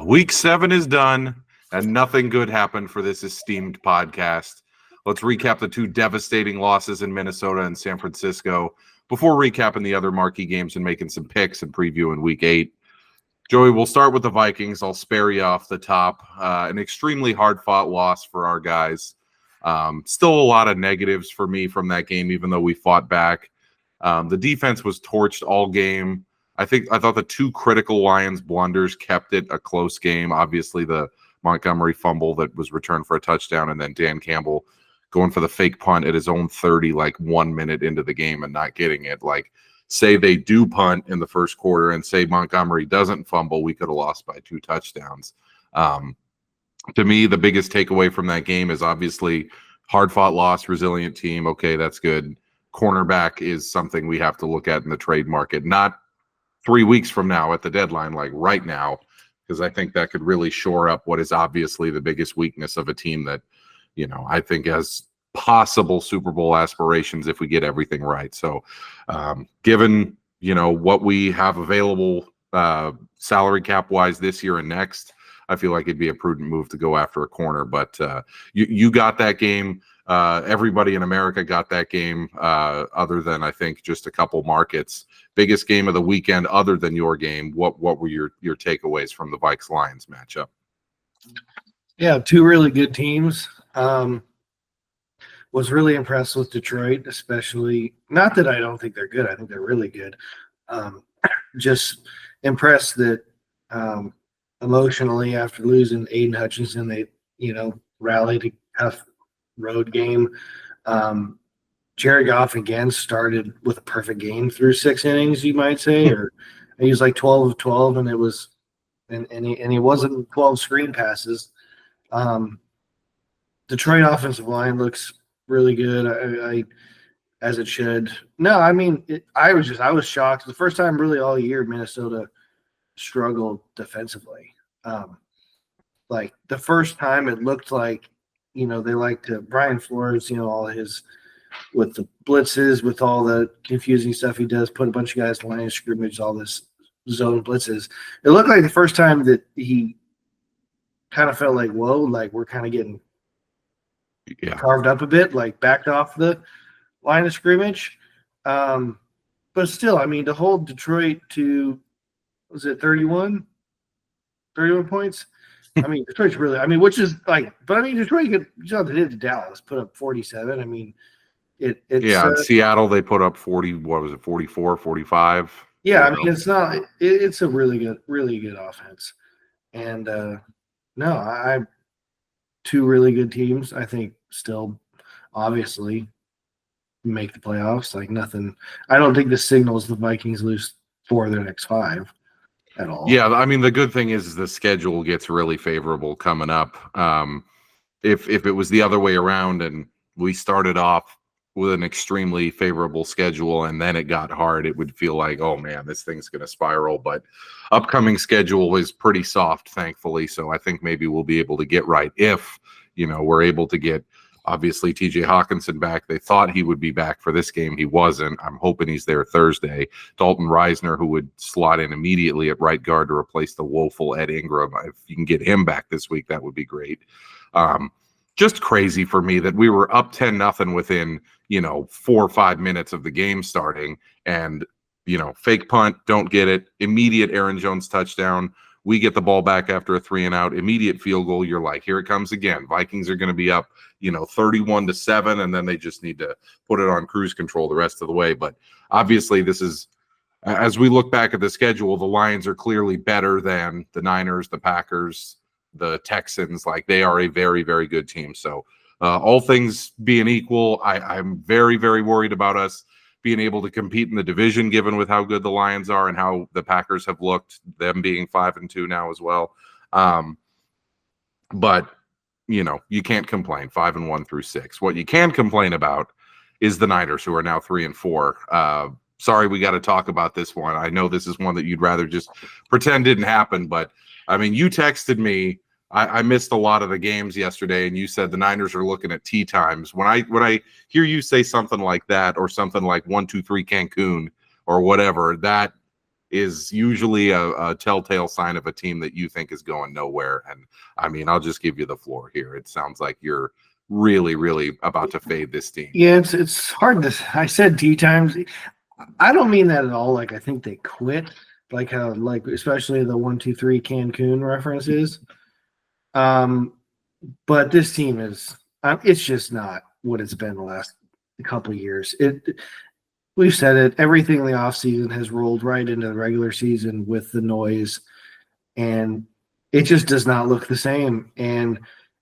Week 7 is done, and nothing good happened for this esteemed podcast. Let's recap the two devastating losses in Minnesota and San Francisco before recapping the other marquee games and making some picks and previewing Week 8. Joey, we'll start with the Vikings. I'll spare you off the top. An extremely hard-fought loss for our guys. Still a lot of negatives for me from that game, even though we fought back. The defense was torched all game. I thought the two critical Lions blunders kept it a close game. Obviously, the Montgomery fumble that was returned for a touchdown, and then Dan Campbell going for the fake punt at his own 30, like 1 minute into the game and not getting it. Like, say they do punt in the first quarter and say Montgomery doesn't fumble, we could have lost by 2 touchdowns. To me, the biggest takeaway from that game is obviously hard-fought loss, resilient team. Okay, that's good. Cornerback is something we have to look at in the trade market, not 3 weeks from now at the deadline, like right now, because I think that could really shore up what is obviously the biggest weakness of a team that, I think has possible Super Bowl aspirations if we get everything right. So given, what we have available salary cap wise this year and next, I feel like it'd be a prudent move to go after a corner. But you got that game. Everybody in America got that game, other than I think just a couple markets. Biggest game of the weekend, other than your game. What were your takeaways from the Vikes Lions matchup? Yeah, two really good teams. Was really impressed with Detroit, especially. Not that I don't think they're good. I think they're really good. Just impressed that emotionally after losing Aiden Hutchinson, they rallied a tough road game. Jared Goff again started with a perfect game through 6 innings, you might say, or he was like 12 of 12, and it was, and he wasn't 12 screen passes. Detroit offensive line looks really good. I as it should. No, I mean, I was shocked. The first time really all year Minnesota struggled defensively. Like the first time it looked like, they like to Brian Flores, all his with the blitzes, with all the confusing stuff he does, put a bunch of guys in line of scrimmage, all this zone blitzes. It looked like the first time that he kind of felt like, whoa, like we're kind of getting carved up a bit, like backed off the line of scrimmage. But still, I mean, to hold Detroit to, was it 31 points? I mean, Detroit's really, which is like, but I mean, Detroit could, they did to Dallas, put up 47. I mean, it's in Seattle, they put up 40, what was it, 44, 45? Yeah, I mean, it's not, it's a really good offense. And no, two really good teams, I think, still obviously make the playoffs. Like nothing, I don't think this signals the Vikings lose 4 of their next 5 at all. Yeah, I mean, the good thing is the schedule gets really favorable coming up. If it was the other way around and we started off with an extremely favorable schedule and then it got hard, it would feel like, oh man, this thing's going to spiral. But upcoming schedule is pretty soft, thankfully. So I think maybe we'll be able to get right if, we're able to get obviously TJ Hawkinson back. They thought he would be back for this game. He wasn't. I'm hoping he's there Thursday. Dalton Reisner, who would slot in immediately at right guard to replace the woeful Ed Ingram. If you can get him back this week, that would be great. Just crazy for me that we were up 10-0 within, 4 or 5 minutes of the game starting, and, fake punt, don't get it. Immediate Aaron Jones touchdown. We get the ball back after a 3-and-out, immediate field goal. You're like, here it comes again. Vikings are going to be up, 31-7, and then they just need to put it on cruise control the rest of the way. But obviously this is, as we look back at the schedule, the Lions are clearly better than the Niners, the Packers, the Texans. Like, they are a very, very good team. So all things being equal, I'm very, very worried about us being able to compete in the division, given with how good the Lions are and how the Packers have looked, them being 5-2 now as well. But, you can't complain, 5-1 through 6. What you can complain about is the Niners, who are now 3-4. Sorry, we got to talk about this one. I know this is one that you'd rather just pretend didn't happen, but I mean, you texted me. I missed a lot of the games yesterday, and you said the Niners are looking at tee times. When I hear you say something like that, or something like 1-2-3 Cancun or whatever, that is usually a telltale sign of a team that you think is going nowhere. And I mean, I'll just give you the floor here. It sounds like you're really, really about to fade this team. Yeah, it's hard to. I said D times. I don't mean that at all. Like I think they quit. Like how especially the 1-2-3 Cancun references. But this team is. It's just not what it's been the last couple of years. We've said it. Everything in the offseason has rolled right into the regular season with the noise, and it just does not look the same. And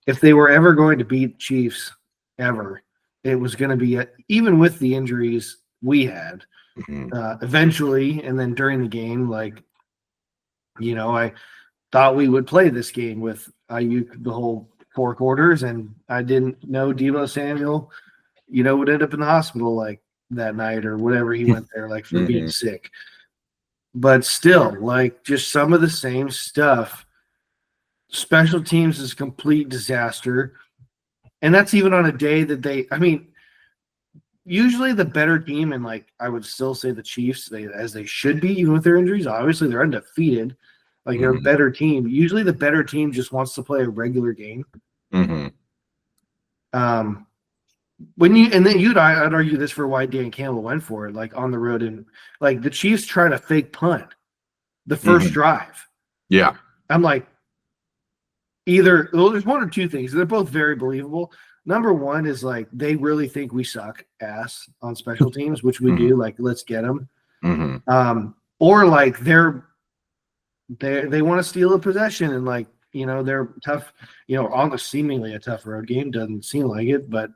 if they were ever going to beat Chiefs, ever, it was going to be even with the injuries we had eventually, and then during the game, I thought we would play this game with Ayuk the whole 4 quarters, and I didn't know Deebo Samuel, would end up in the hospital that night or whatever he went there for being sick. But still, just some of the same stuff. Special teams is a complete disaster. And that's even on a day that usually the better team, and I would still say the Chiefs, as they should be, even with their injuries, obviously they're undefeated. They're a better team. Usually the better team just wants to play a regular game. I'd argue this for why Dan Campbell went for it, on the road, and the Chiefs tried a fake punt the first drive. Yeah. I'm there's one or two things. They're both very believable. Number one is they really think we suck ass on special teams, which we do. Let's get them. Or they want to steal a possession and they're tough. On seemingly a tough road game, doesn't seem like it, but.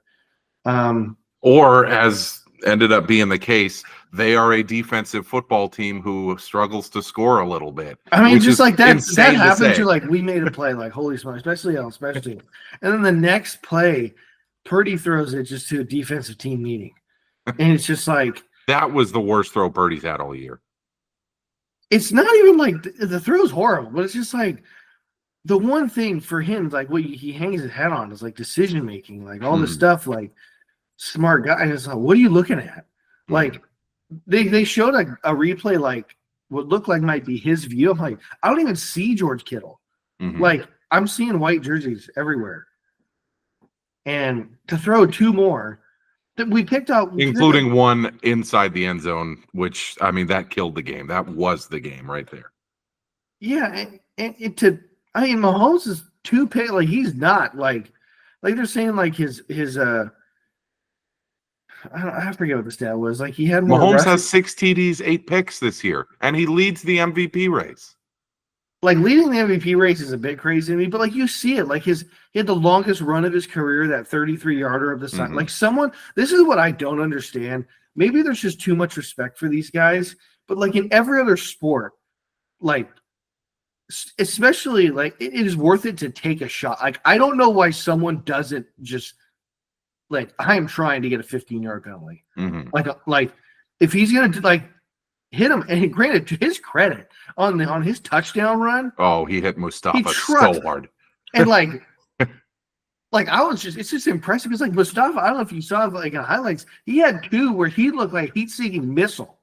Or as ended up being the case, they are a defensive football team who struggles to score a little bit. Just like that happens. You're we made a play, holy smokes, especially on special teams. And then the next play, Purdy throws it just to a defensive team meeting. And it's just that was the worst throw Purdy's had all year. It's not even the throw's horrible, but it's just the one thing for him, what he hangs his hat on is decision making, all this stuff, smart guy. And it's what are you looking at? They showed a replay, what looked like might be his view. I'm I don't even see George Kittle. I'm seeing white jerseys everywhere. And to throw 2 more that we picked out, including one inside the end zone, which that killed the game. That was the game right there. Yeah, and Mahomes is too paid. He's not they're saying his I forget what the stat was. He had more. Mahomes has 6 TDs, 8 picks this year, and he leads the MVP race. Leading the MVP race is a bit crazy to me, but you see it. He had the longest run of his career, that 33-yarder of the side. This is what I don't understand. Maybe there's just too much respect for these guys, but in every other sport, especially it is worth it to take a shot. I don't know why someone doesn't just I am trying to get a 15-yard penalty. If he's gonna hit him, and granted, to his credit, on his touchdown run, he hit Mustafa so hard, and I was just, it's just impressive because Mustafa, I don't know if you saw in highlights, he had 2 where he looked like heat-seeking missile.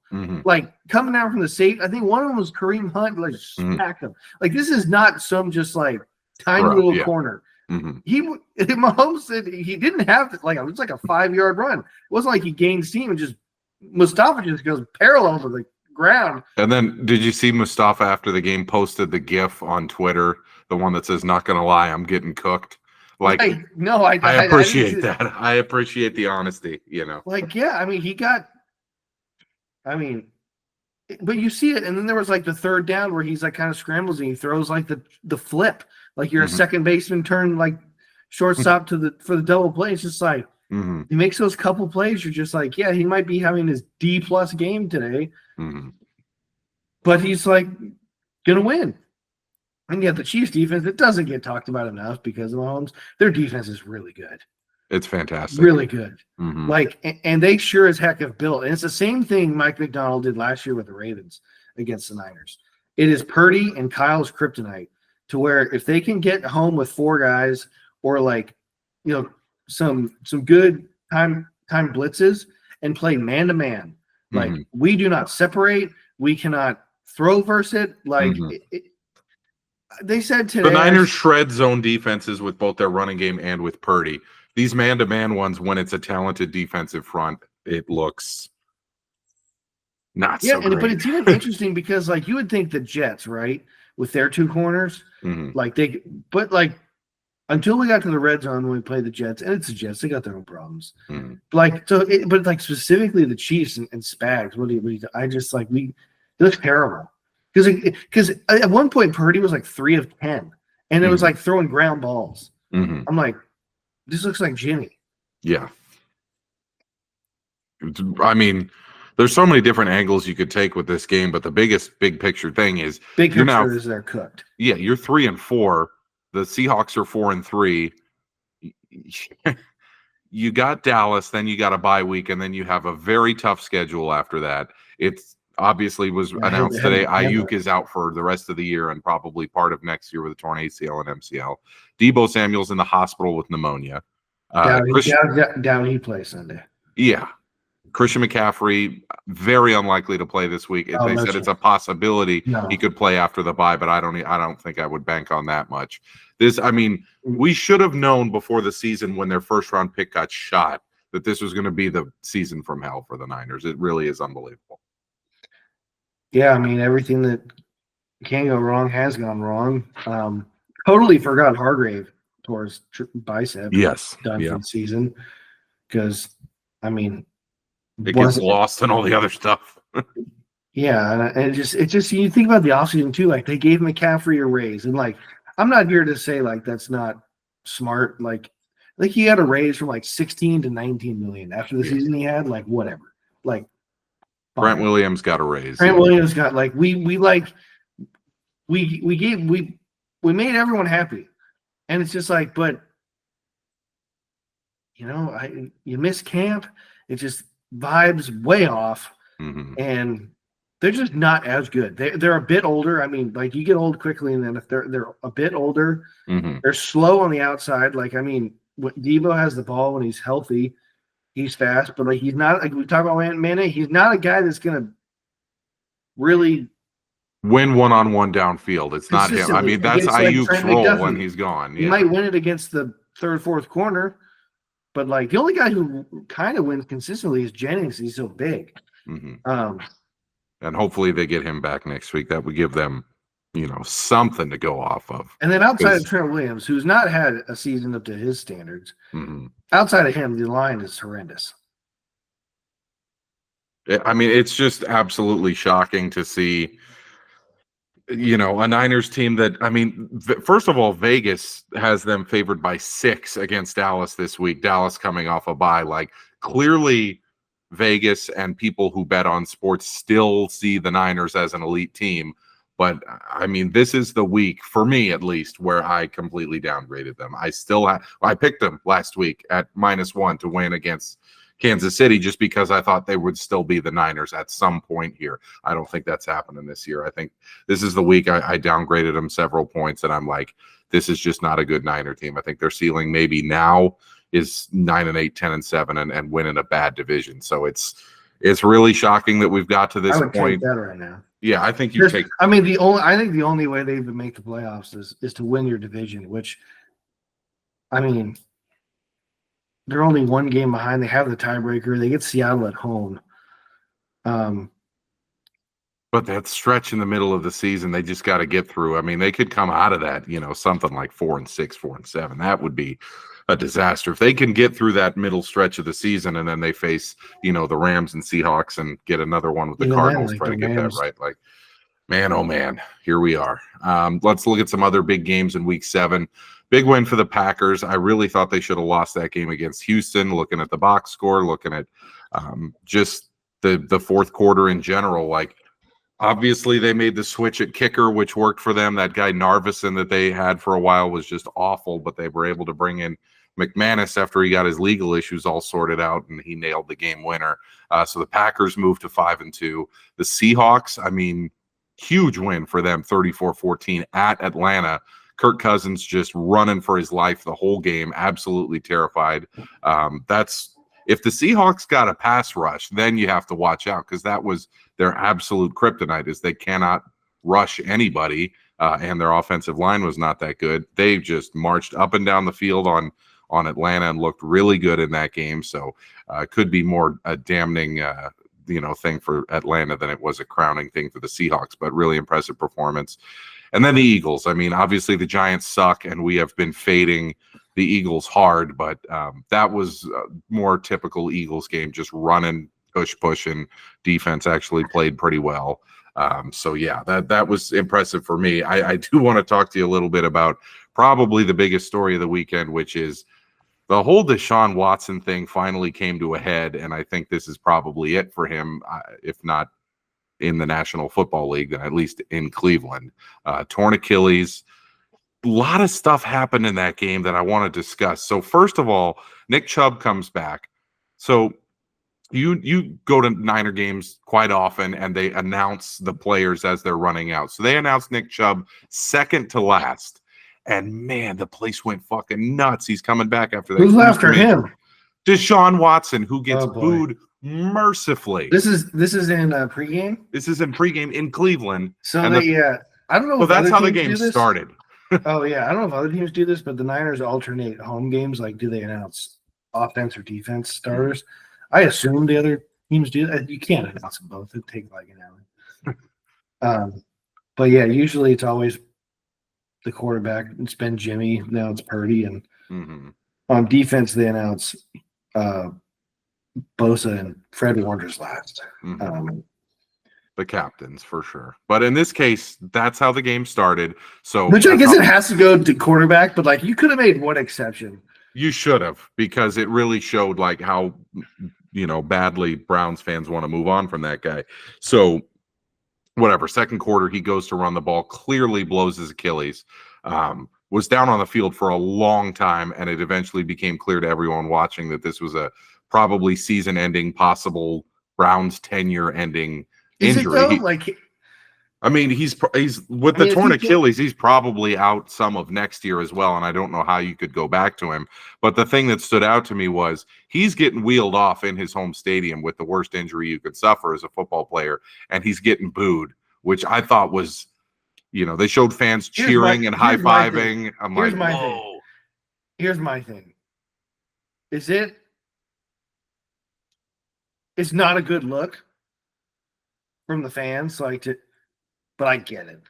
Coming out from the safety. I think one of them was Kareem Hunt, smacked him. This is not some just tiny little corner. Mahomes said he didn't have to, it was a 5-yard run. It wasn't he gained steam and just Mustafa just goes parallel to the ground. And then did you see Mustafa after the game posted the GIF on Twitter, the one that says, "Not gonna lie, I'm getting cooked." I appreciate that. I appreciate the honesty. Yeah, he got. But you see it, and then there was the 3rd down where he's kind of scrambles and he throws the flip, you're a second baseman turn shortstop for the double play. It's just he makes those couple plays. You're just yeah, he might be having his D+ game today, but he's gonna win. And yet the Chiefs defense, it doesn't get talked about enough because of Mahomes. Their defense is really good. It's fantastic. Really good. And they sure as heck have built. And it's the same thing Mike McDonald did last year with the Ravens against the Niners. It is Purdy and Kyle's kryptonite, to where if they can get home with 4 guys or some good time blitzes and play man to man, we do not separate. We cannot throw versus it. Like Mhm. they said The today, Niners shred zone defenses with both their running game and with Purdy. These man-to-man ones, when it's a talented defensive front, it looks not so but great. it's even interesting because like you would think the Jets, right, with their two corners, Mhm. but like until we got to the red zone when we played the Jets, and it's the Jets, they got their own problems. Mhm. But like specifically the Chiefs and Spags, I just like they look terrible because at one point Purdy was like 3 of 10, and it was Mhm. like throwing ground balls. Mhm. I'm like, this looks like Jimmy. Yeah. I mean, there's so many different angles you could take with this game, but the big picture thing is Big you're now, picture is they're cooked. yeah, you're 3-4. The Seahawks are 4-3. You got Dallas, then you got a bye week, and then you have a very tough schedule after that. It's obviously was announced today. Ayuk is out for the rest of the year and probably part of next year with a torn ACL and MCL. Debo Samuel's in the hospital with pneumonia. Down he plays Sunday. Yeah. Christian McCaffrey, very unlikely to play this week. They said it's a possibility he could play after the bye, but I don't think I would bank on that much. We should have known before the season when their first round pick got shot that this was going to be the season from hell for the Niners. It really is unbelievable. Yeah, I mean, everything that can go wrong has gone wrong. Totally forgot Hargrave tore his bicep. Yes. Done for the season. Because, I mean, it gets lost in all the other stuff. Yeah, and it just you think about the offseason too, like they gave McCaffrey a raise. And like I'm not here to say like that's not smart. Like he had a raise from like 16 to 19 million after the season he had, like whatever. Like Brent Williams got a raise. Brent Williams got like we made everyone happy. And it's just like, but you miss camp, it just vibes way off. Mm-hmm. And they're just not as good. They're a bit older. I mean, like you get old quickly, and then if they're a bit older, they're slow on the outside. Like, I mean, Debo has the ball when he's healthy, he's fast, but like he's not like we talk about Mane. He's not a guy that's gonna really win one-on-one downfield. It's not him. I mean, that's Ayuk's role when he's gone. He might win it against the third, fourth corner, but like the only guy who kind of wins consistently is Jennings. He's so big. Mm-hmm. And hopefully they get him back next week. That would give them, something to go off of. And then outside of Trent Williams, who's not had a season up to his standards, outside of him, the line is horrendous. I mean, it's just absolutely shocking to see, a Niners team that, I mean, first of all, Vegas has them favored by 6 against Dallas this week. Dallas coming off a bye. Like, clearly Vegas and people who bet on sports still see the Niners as an elite team. But I mean, this is the week, for me at least, where I completely downgraded them. I picked them last week at -1 to win against Kansas City just because I thought they would still be the Niners at some point here. I don't think that's happening this year. I think this is the week I downgraded them several points, and I'm like, this is just not a good Niner team. I think their ceiling maybe now is 9-8, 10-7, and winning a bad division. So it's really shocking that we've got to this point. Take that right now. Yeah, I think you take. I mean, I think the only way they even make the playoffs is to win your division. Which, I mean, they're only 1 game behind. They have the tiebreaker. They get Seattle at home. But that stretch in the middle of the season, they just got to get through. I mean, they could come out of that, something like 4-6, 4-7. That would be a disaster. If they can get through that middle stretch of the season and then they face, the Rams and Seahawks and get another one with the Cardinals, try to get that right. Like, man, oh man, here we are. Let's look at some other big games in week 7. Big win for the Packers. I really thought they should have lost that game against Houston, looking at the box score, looking at just the fourth quarter in general. Like, obviously, they made the switch at kicker, which worked for them. That guy Narvison that they had for a while was just awful, but they were able to bring in McManus after he got his legal issues all sorted out, and he nailed the game winner. So the Packers moved to 5-2. The Seahawks, I mean, huge win for them, 34-14 at Atlanta. Kirk Cousins just running for his life the whole game, absolutely terrified. That's If the Seahawks got a pass rush, then you have to watch out, because that was their absolute kryptonite, is they cannot rush anybody, and their offensive line was not that good. They just marched up and down the field on Atlanta and looked really good in that game. So could be more a damning thing for Atlanta than it was a crowning thing for the Seahawks, but really impressive performance. And then the Eagles. I mean, obviously the Giants suck, and we have been fading the Eagles hard, but that was a more typical Eagles game, just running, push, and defense actually played pretty well. So yeah, that was impressive for me. I do want to talk to you a little bit about probably the biggest story of the weekend, which is the whole Deshaun Watson thing finally came to a head, and I think this is probably it for him, if not in the National Football League, then at least in Cleveland. Torn Achilles. A lot of stuff happened in that game that I want to discuss. So first of all, Nick Chubb comes back. So you go to Niner games quite often, and they announce the players as they're running out. So they announced Nick Chubb second to last. And man, the place went fucking nuts. He's coming back after that. Who's after him? Deshaun Watson, who gets booed mercifully. This is in pregame. This is in pregame in Cleveland. So I don't know. Well, that's how the game started. Oh yeah, I don't know if other teams do this, but the Niners alternate home games. Like, do they announce offense or defense starters? I assume the other teams do that. You can't announce them both. It'd take like an hour. But yeah, usually it's always the quarterback. It's been Jimmy. Now it's Purdy, and on defense they announce Bosa and Fred Warner's last. The captains for sure. But in this case, that's how the game started. So which I guess it has to go to quarterback, but like you could have made one exception. You should have, because it really showed like how badly Browns fans want to move on from that guy. So whatever, second quarter, he goes to run the ball, clearly blows his Achilles, was down on the field for a long time, and it eventually became clear to everyone watching that this was a probably season-ending, possible Browns tenure-ending injury. I mean, he's with the torn Achilles, he's probably out some of next year as well, and I don't know how you could go back to him. But the thing that stood out to me was he's getting wheeled off in his home stadium with the worst injury you could suffer as a football player, and he's getting booed, which I thought was, they showed fans cheering and high-fiving. I'm like, whoa. Here's my thing. It's not a good look from the fans, but I get it.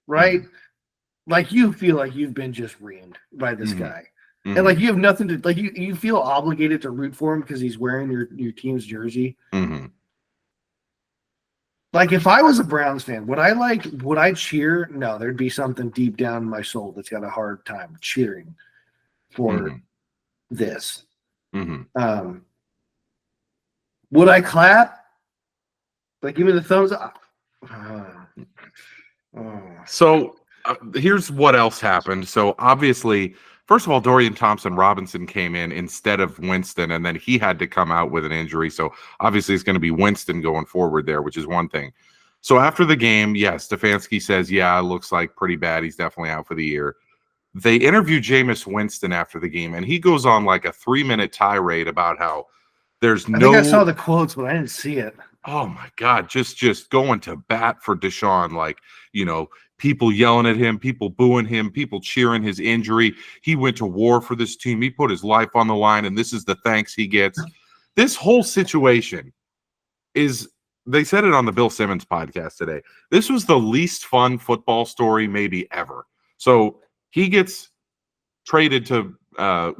Right? Like, you feel like you've been just reamed by this guy. And like you have nothing to you feel obligated to root for him because he's wearing your team's jersey. Like, if I was a Browns fan, would I cheer? No, there'd be something deep down in my soul that's got a hard time cheering for this. Would I clap? Like, give me the thumbs up. So here's what else happened. So obviously, first of all, Dorian Thompson-Robinson came in instead of Winston, and then he had to come out with an injury. So obviously it's going to be Winston going forward there, which is one thing. So after the game, yes, Stefanski says, yeah, it looks like pretty bad. He's definitely out for the year. They interview Jameis Winston after the game, and he goes on like a 3-minute tirade about how I think I saw the quotes, but I didn't see it. Oh my God, just going to bat for Deshaun, like, people yelling at him, people booing him, people cheering his injury. He went to war for this team. He put his life on the line, and this is the thanks he gets. This whole situation is, they said it on the Bill Simmons podcast today, this was the least fun football story maybe ever. So he gets traded to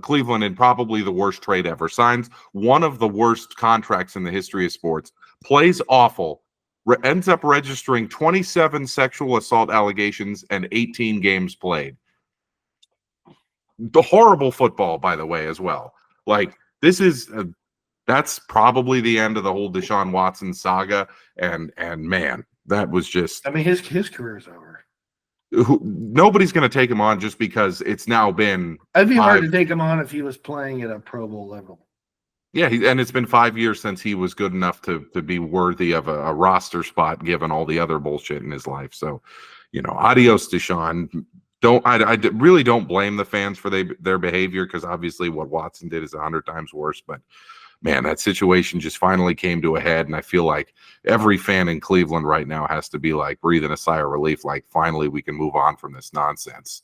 Cleveland in probably the worst trade ever, signs one of the worst contracts in the history of sports, plays awful, ends up registering 27 sexual assault allegations and 18 games played. The horrible football, by the way, as well. Like, this is that's probably the end of the whole Deshaun Watson saga, and man, that was just. I mean, his career is over. Nobody's going to take him on just because it's now been. It'd be hard to take him on if he was playing at a Pro Bowl level. Yeah, and it's been 5 years since he was good enough to be worthy of a roster spot, given all the other bullshit in his life. So, adios, Deshaun. really don't blame the fans for their behavior, because obviously what Watson did is 100 times worse. But man, that situation just finally came to a head, and I feel like every fan in Cleveland right now has to be like breathing a sigh of relief, like finally we can move on from this nonsense.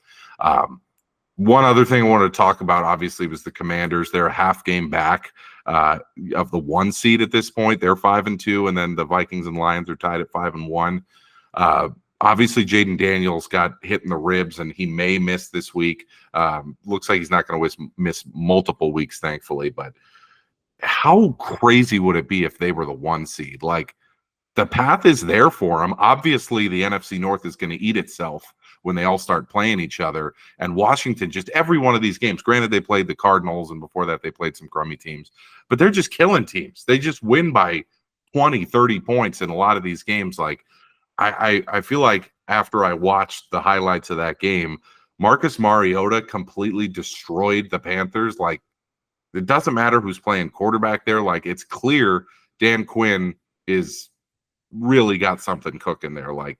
One other thing I wanted to talk about, obviously, was the Commanders. They're a half game back of the 1 seed at this point. They're 5-2, and then the Vikings and Lions are tied at 5-1. Obviously, Jaden Daniels got hit in the ribs, and he may miss this week. Looks like he's not going to miss multiple weeks, thankfully. But how crazy would it be if they were the 1 seed? Like, the path is there for them. Obviously, the NFC North is going to eat itself when they all start playing each other. And Washington, just every one of these games, granted they played the Cardinals, and before that they played some crummy teams, but they're just killing teams. They just win by 20, 30 points in a lot of these games. Like, I feel like after I watched the highlights of that game, Marcus Mariota completely destroyed the Panthers. Like, it doesn't matter who's playing quarterback there. Like, it's clear Dan Quinn is really got something cooking there. Like,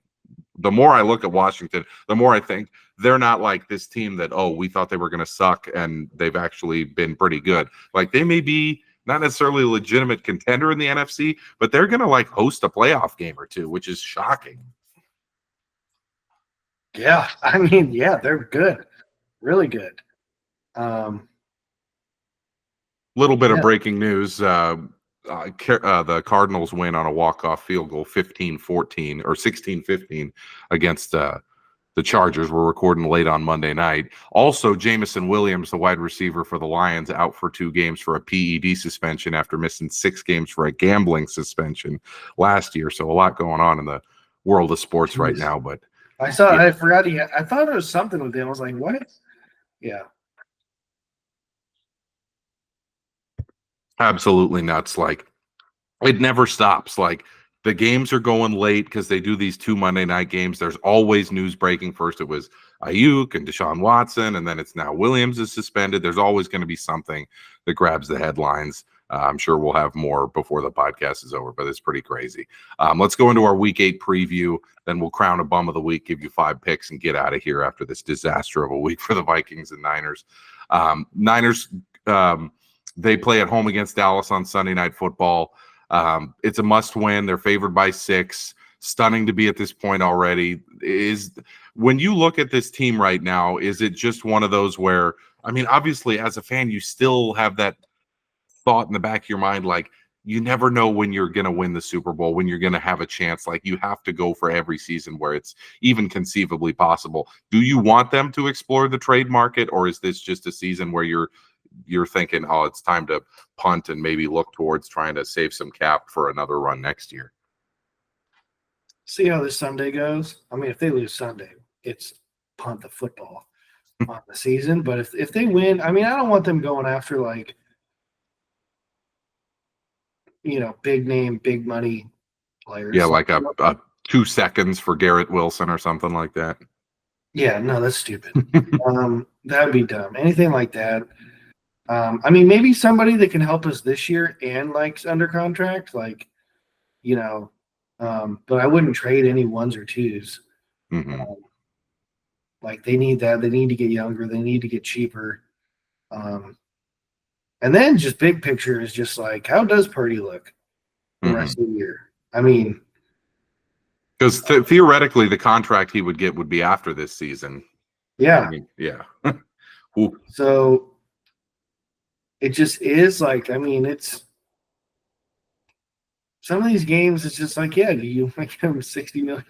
the more I look at Washington, the more I think they're not like this team that, oh, we thought they were going to suck and they've actually been pretty good. Like, they may be not necessarily a legitimate contender in the NFC, but they're going to like host a playoff game or two, which is shocking. Yeah, I mean, yeah, they're good, really good. Little bit of breaking news. The Cardinals win on a walk-off field goal 15-14 or 16-15 against the Chargers. We're recording late on Monday night. Also, Jamison Williams, the wide receiver for the Lions, out for 2 games for a PED suspension after missing 6 games for a gambling suspension last year. So a lot going on in the world of sports right now. But I saw, I forgot I thought it was something with him. I was like, what? Yeah. Absolutely nuts. Like, it never stops. Like, the games are going late because they do these 2 Monday night games. There's always news breaking. First it was Ayuk and Deshaun Watson, and then it's now Williams is suspended. There's always going to be something that grabs the headlines. I'm sure we'll have more before the podcast is over, but it's pretty crazy. Let's go into our Week 8 preview. Then we'll crown a bum of the week, give you 5 picks, and get out of here after this disaster of a week for the Vikings and Niners. They play at home against Dallas on Sunday Night Football. It's a must-win. They're favored by 6. Stunning to be at this point already. When you look at this team right now, is it just one of those where, I mean, obviously as a fan, you still have that thought in the back of your mind, like, you never know when you're going to win the Super Bowl, when you're going to have a chance. Like, you have to go for every season where it's even conceivably possible. Do you want them to explore the trade market, or is this just a season where you're thinking, oh, it's time to punt and maybe look towards trying to save some cap for another run next year? See how this Sunday goes. I mean, if they lose Sunday, it's punt the football on the season. But if they win, I mean, I don't want them going after, like, you know, big name, big money players. Yeah, like a 2 seconds for Garrett Wilson or something like that. Yeah, no, that's stupid. That would be dumb. Anything like that. I mean, maybe somebody that can help us this year and like under contract, like, you know, but I wouldn't trade any 1s or 2s. Mm-hmm. Like, they need that. They need to get younger. They need to get cheaper. And then just big picture is just like, how does Purdy look the rest of the year? I mean, because theoretically the contract he would get would be after this season. Yeah. I mean, yeah. So it just is like, I mean, it's some of these games, it's just like, yeah, do you make him $60 million?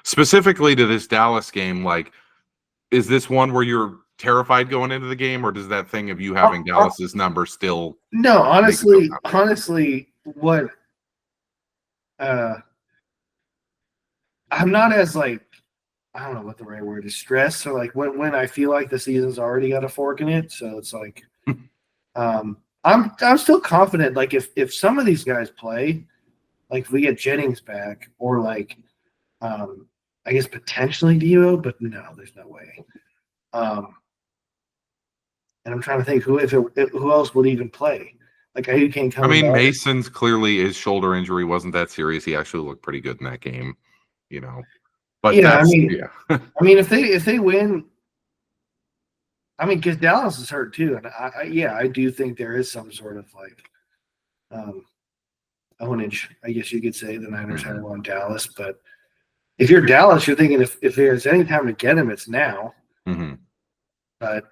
Specifically to this Dallas game, like, is this one where you're terrified going into the game, or does that thing of you having Dallas's number still? No, honestly, what I'm not as, like, I don't know what the right word is, stressed. So like when I feel like the season's already got a fork in it, so it's like I'm still confident. Like, if some of these guys play, like if we get Jennings back, or like I guess potentially Devo, but no, there's no way. And I'm trying to think who else would even play. Like, you can't come. I mean, Mason's clearly, his shoulder injury wasn't that serious. He actually looked pretty good in that game, you know. But yeah, yeah. I mean, if they win, I mean, because Dallas is hurt too, and I do think there is some sort of like ownage, I guess you could say. The Niners have on Dallas, but if you're Dallas, you're thinking if there's any time to get him, it's now. Mm-hmm. But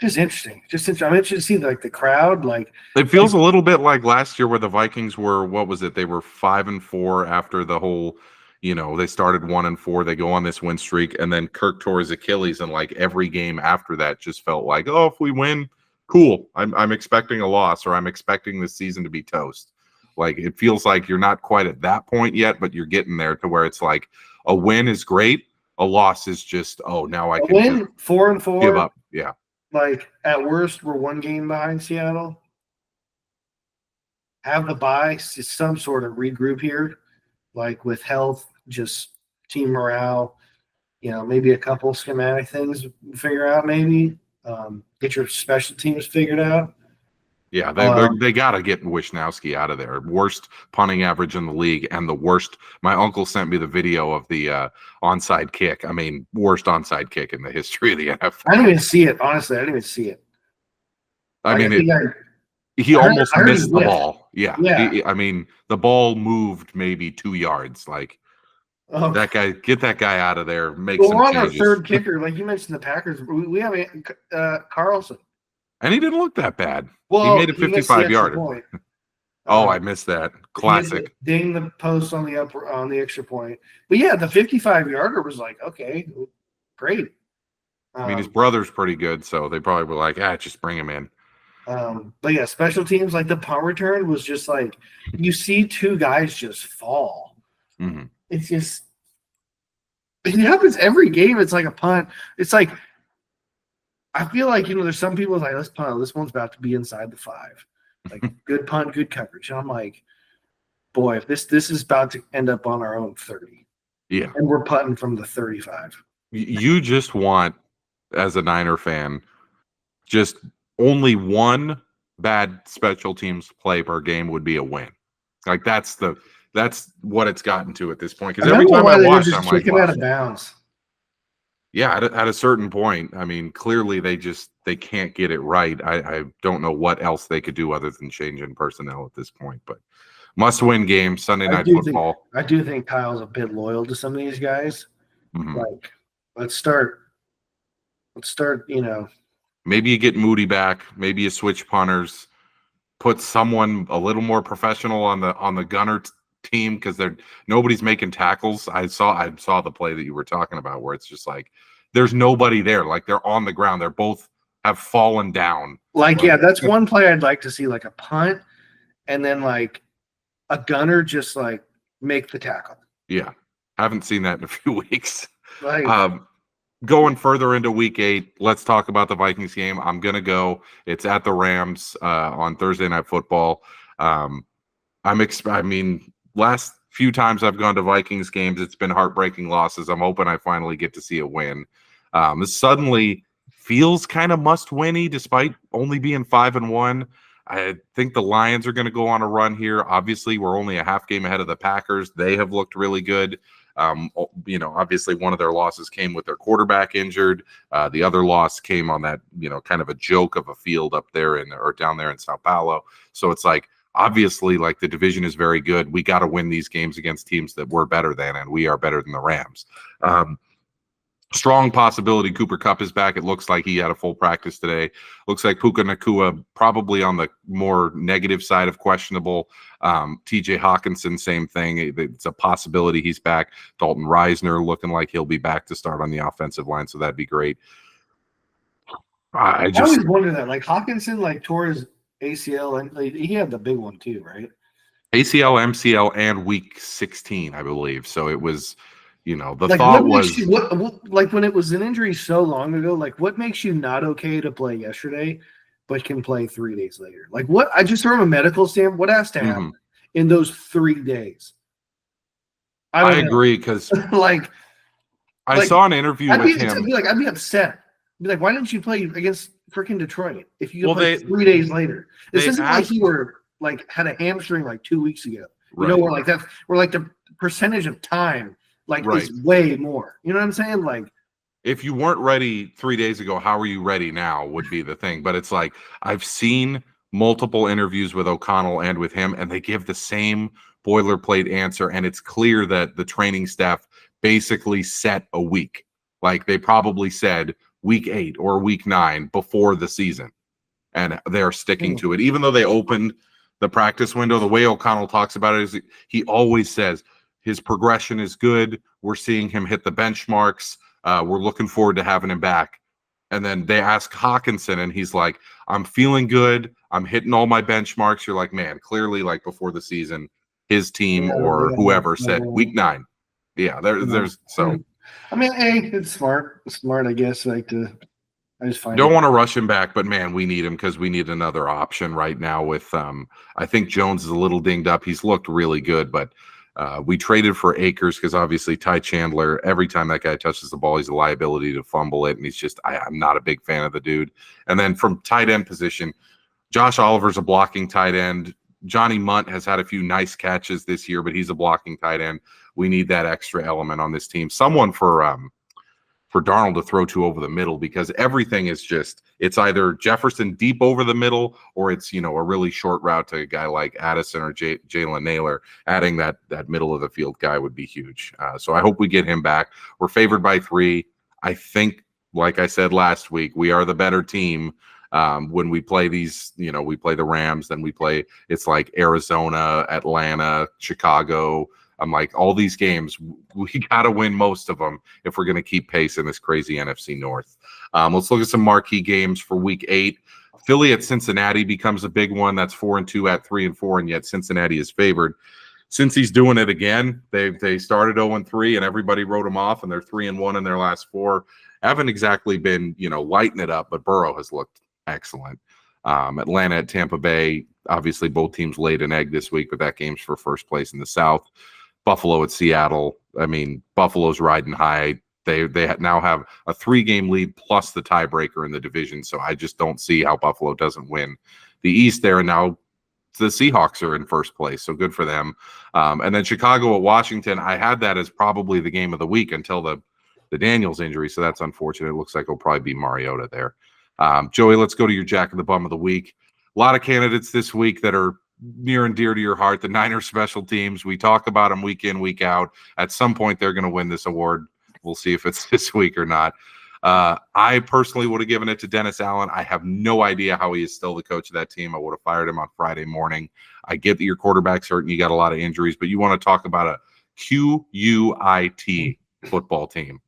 just interesting. I'm interested to see like the crowd. Like it feels a little bit like last year where the Vikings were. What was it? They were 5-4 after the whole. They started 1-4. They go on this win streak, and then Kirk tore his Achilles, and like every game after that just felt like, oh, if we win, cool. I'm expecting a loss, or I'm expecting this season to be toast. Like it feels like you're not quite at that point yet, but you're getting there to where it's like a win is great, a loss is just now I can win 4-4, give up. Yeah, like at worst we're one game behind Seattle. Have the bye, some sort of regroup here, like with health, just team morale. Maybe a couple schematic things figure out. Maybe get your special teams figured out. Yeah, they got to get Wishnowsky out of there. Worst punting average in the league and the worst. My uncle sent me the video of the onside kick. I mean, worst onside kick in the history of the NFL. I didn't even see it. Honestly, I didn't even see it. I mean, he almost missed the ball. Yeah. I mean, the ball moved maybe 2 yards. Like that guy, get that guy out of there. Make some we're on changes. Our third kicker, like you mentioned, the Packers. We have Carlson. And he didn't look that bad. Well, he made a 55-yarder. I missed that. Classic. Ding the post on the extra point. But yeah, the 55-yarder was like, okay, great. I mean, his brother's pretty good, so they probably were like, just bring him in. But yeah, special teams, like the punt return was just like, you see two guys just fall. Mm-hmm. It's just, it happens every game. It's like a punt. It's like, I feel like, there's some people like, let's punt. This one's about to be inside the 5. Like, good punt, good coverage. And I'm like, boy, if this is about to end up on our own 30. Yeah. And we're punting from the 35. You just want, as a Niner fan, just only one bad special teams play per game would be a win. Like, that's what it's gotten to at this point. Because every time I watch, I'm like, out of bounds. Yeah, at a certain point, I mean, clearly they can't get it right. I don't know what else they could do other than change in personnel at this point. But must-win game, Sunday Night Football. I do think Kyle's a bit loyal to some of these guys. Mm-hmm. Like, let's start. Maybe you get Moody back. Maybe you switch punters. Put someone a little more professional on the gunner team, because nobody's making tackles. I saw the play that you were talking about where it's just like there's nobody there. Like they're on the ground. They're both have fallen down. That's one play I'd like to see, like a punt, and then like a gunner just like make the tackle. Yeah, haven't seen that in a few weeks. Like, going further into week 8, let's talk about the Vikings game. I'm gonna go. It's at the Rams on Thursday Night Football. Last few times I've gone to Vikings games, it's been heartbreaking losses. I'm hoping I finally get to see a win. This suddenly feels kind of must-winny despite only being 5-1. I think the Lions are going to go on a run here. Obviously, we're only a half game ahead of the Packers. They have looked really good. Obviously one of their losses came with their quarterback injured. The other loss came on that, kind of a joke of a field up there down there in Sao Paulo. So it's like, obviously, like the division is very good. We got to win these games against teams that we're better than, and we are better than the Rams. Strong possibility Cooper Kupp is back. It looks like he had a full practice today. Looks like Puka Nacua probably on the more negative side of questionable. TJ Hawkinson, same thing. It's a possibility he's back. Dalton Reisner looking like he'll be back to start on the offensive line, so that'd be great. I always wonder that. Like Hawkinson, like tore his ACL, and he had the big one too, right? ACL, MCL, and week 16, I believe. So it was, the like, thought was like when it was an injury so long ago, like what makes you not okay to play yesterday, but can play 3 days later? Like what? I just from a medical standpoint, what has to happen in those 3 days? I agree, because I saw an interview with him. I'd be upset. I'd be like, why didn't you play against freaking Detroit if you play 3 days later? This isn't like you were like had a hamstring like 2 weeks ago. Right. We're like percentage of time Right. is way more. You know what I'm saying? Like, if you weren't ready 3 days ago, how are you ready now would be the thing. But it's like I've seen multiple interviews with O'Connell and with him, and they give the same boilerplate answer. And it's clear that the training staff basically set a week. Like they probably said week 8 or week 9 before the season. And they're sticking to it. Even though they opened the practice window, the way O'Connell talks about it is he always says his progression is good. We're seeing him hit the benchmarks. We're looking forward to having him back. And then they ask Hawkinson, and he's like, I'm feeling good. I'm hitting all my benchmarks. You're like, man, clearly, like before the season, his team or whoever said week 9. Yeah, there's so. I mean, hey, it's smart. It's smart, I guess. I just find don't want to rush him back, but man, we need him because we need another option right now. With I think Jones is a little dinged up. He's looked really good, but we traded for Akers because obviously Ty Chandler, every time that guy touches the ball, he's a liability to fumble it. And he's just, I'm not a big fan of the dude. And then from tight end position, Josh Oliver's a blocking tight end. Johnny Munt has had a few nice catches this year, but he's a blocking tight end. We need that extra element on this team. Someone for Darnold to throw to over the middle, because everything is just, it's either Jefferson deep over the middle or it's, a really short route to a guy like Addison or Jalen Naylor. Adding that middle of the field guy would be huge. So I hope we get him back. We're favored by 3. I think, like I said last week, we are the better team when we play these, we play the Rams, then it's like Arizona, Atlanta, Chicago. I'm like, all these games, we got to win most of them if we're going to keep pace in this crazy NFC North. Let's look at some marquee games for week 8. Philly at Cincinnati becomes a big one. That's 4-2 at 3-4, and yet Cincinnati is favored. Since he's doing it again, they started 0-3, and everybody wrote them off, and they're 3-1 in their last 4. Haven't exactly been, lighting it up, but Burrow has looked excellent. Atlanta at Tampa Bay, obviously both teams laid an egg this week, but that game's for first place in the South. Buffalo at Seattle. I mean, Buffalo's riding high. They now have a 3-game lead plus the tiebreaker in the division. So I just don't see how Buffalo doesn't win the East there. And now the Seahawks are in first place. So good for them. And then Chicago at Washington. I had that as probably the game of the week until the Daniels injury. So that's unfortunate. It looks like it'll probably be Mariota there. Joey, let's go to your Jack of the Bum of the week. A lot of candidates this week that are near and dear to your heart. The Niners special teams. We talk about them week in, week out. At some point, they're going to win this award. We'll see if it's this week or not. I personally would have given it to Dennis Allen. I have no idea how he is still the coach of that team. I would have fired him on Friday morning. I get that your quarterback's hurt and you got a lot of injuries, but you want to talk about a QUIT football team.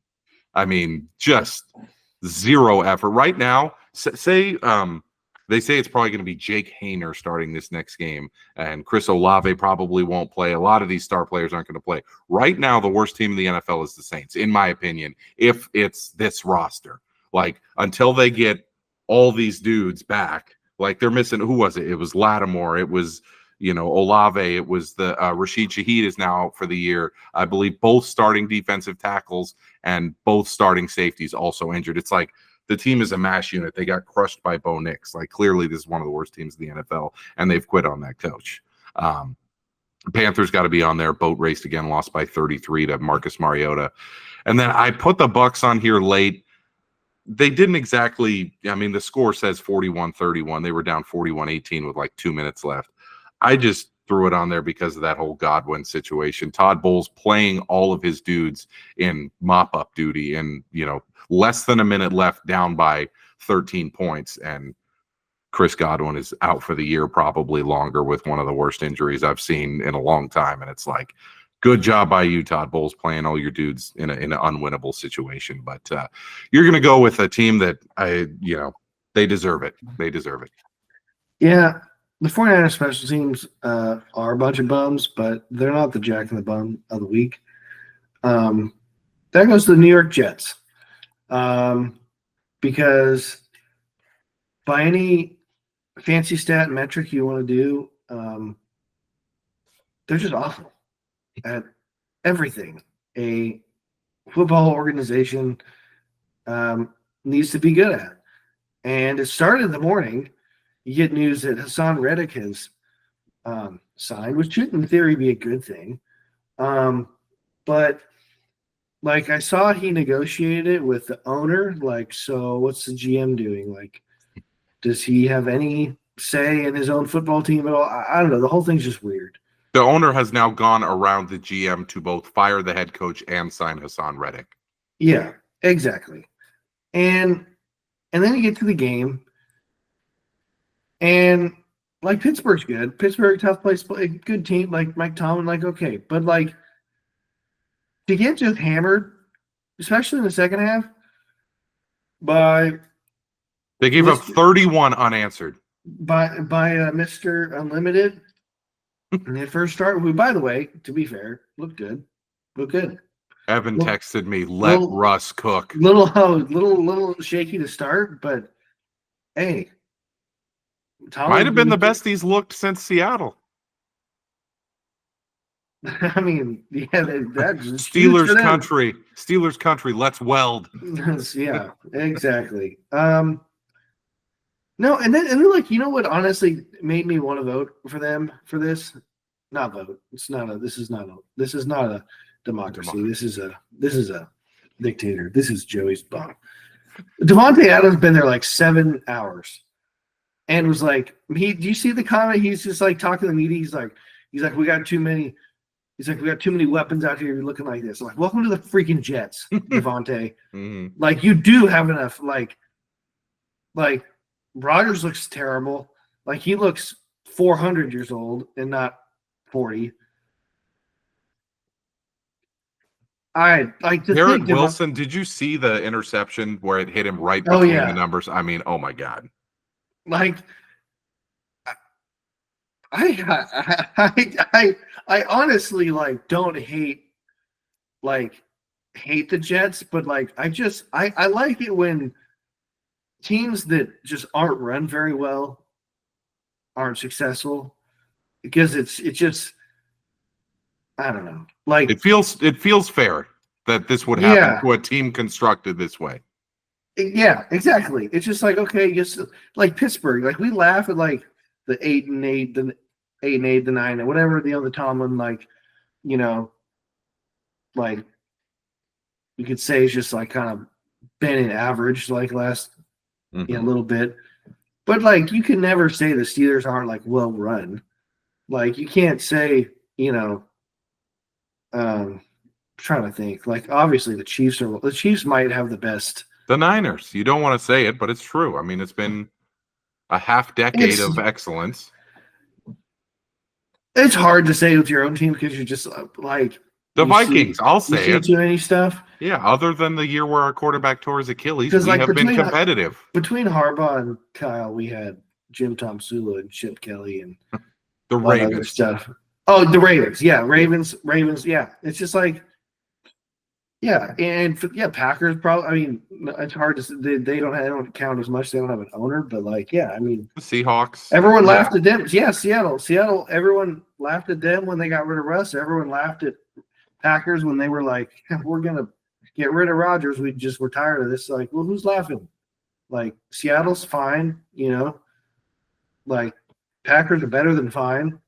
I mean, just zero effort. Right now, they say it's probably going to be Jake Hayner starting this next game, and Chris Olave probably won't play. A lot of these star players aren't going to play. Right now, the worst team in the NFL is the Saints, in my opinion, if it's this roster. Like, until they get all these dudes back, like they're missing, who was it? It was Lattimore. It was, Olave. It was the Rashid Shaheed is now out for the year. I believe both starting defensive tackles and both starting safeties also injured. It's like, the team is a mash unit. They got crushed by Bo Nix. Like, clearly, this is one of the worst teams in the NFL, and they've quit on that coach. Panthers got to be on there. Boat raced again, lost by 33 to Marcus Mariota. And then I put the Bucs on here late. They didn't exactly – I mean, the score says 41-31. They were down 41-18 with like 2 minutes left. I just threw it on there because of that whole Godwin situation. Todd Bowles playing all of his dudes in mop-up duty and, less than a minute left, down by 13 points, and Chris Godwin is out for the year, probably longer, with one of the worst injuries I've seen in a long time. And it's like, good job by you, Todd Bowles, playing all your dudes in an unwinnable situation. But you're going to go with a team that they deserve it. They deserve it. Yeah, the 49ers special teams are a bunch of bums, but they're not the Jack and the Bum of the week. That goes to the New York Jets. Because by any fancy stat metric you want to do, they're just awful at everything a football organization needs to be good at. And it started in the morning. You get news that Hassan Reddick has signed, which should in theory be a good thing. But like I saw he negotiated it with the owner. Like, so what's the GM doing? Like, does he have any say in his own football team at all? I don't know. The whole thing's just weird. The owner has now gone around the GM to both fire the head coach and sign Hassan Reddick. Yeah, exactly. And then you get to the game, and like Pittsburgh's good. Pittsburgh, tough place, good team. Like Mike Tomlin, like okay, but like to get just hammered, especially in the second half, by They gave up 31 unanswered. by Mr. Unlimited in the first start, who, by the way, to be fair, looked good. Evan texted me, "Let Russ cook." Little shaky to start, but hey, Might have been the best he's looked since Seattle. I mean, yeah, that's Steelers country. Let's weld. Yeah, exactly. No, and then like, you know what honestly made me want to vote for them for this? Not vote. This is not a democracy. This is a dictator. This is Joey's bomb. Devontae Adams been there like 7 hours and was like, do you see the comment? He's just like talking to the media. He's like, we got too many weapons out here. You're looking like this. I'm like, welcome to the freaking Jets, Devontae. Mm-hmm. Like, you do have enough. Like Rodgers looks terrible. Like, he looks 400 years old and not 40. I like to Garrett think Wilson. Did you see the interception where it hit him right between the numbers? I mean, oh my God. Like, I honestly like don't hate the Jets, but like I like it when teams that just aren't run very well aren't successful, because it's just, I don't know. Like, it feels fair that this would happen to a team constructed this way. Yeah, exactly. It's just like, okay, just like Pittsburgh, like we laugh at like the 8-8, the 8-8, the 9, and whatever the Tomlin, like, you know, like you could say it's just like kind of been an average like last a little bit. But like you can never say the Steelers aren't like well run. Like you can't say, trying to think. Like obviously the Chiefs might have the best. The Niners. You don't want to say it, but it's true. I mean, it's been a half decade of excellence. It's hard to say with your own team because you're just like the Vikings. I'll say it. Too many stuff. Yeah, other than the year where our quarterback tore his Achilles, we have been competitive. Between Harbaugh and Kyle, we had Jim Tomsula and Chip Kelly and the Ravens stuff. Oh, the Ravens. Yeah, Ravens. Yeah, it's just like, yeah, and Packers probably. I mean, it's hard to say. They don't count as much. They don't have an owner, but like, yeah, I mean, the Seahawks. Everyone laughed at them. Yeah, Seattle. Everyone laughed at them when they got rid of Russ. Everyone laughed at Packers when they were like, we're gonna get rid of Rodgers. We're tired of this. Like, well, who's laughing? Like, Seattle's fine, like Packers are better than fine.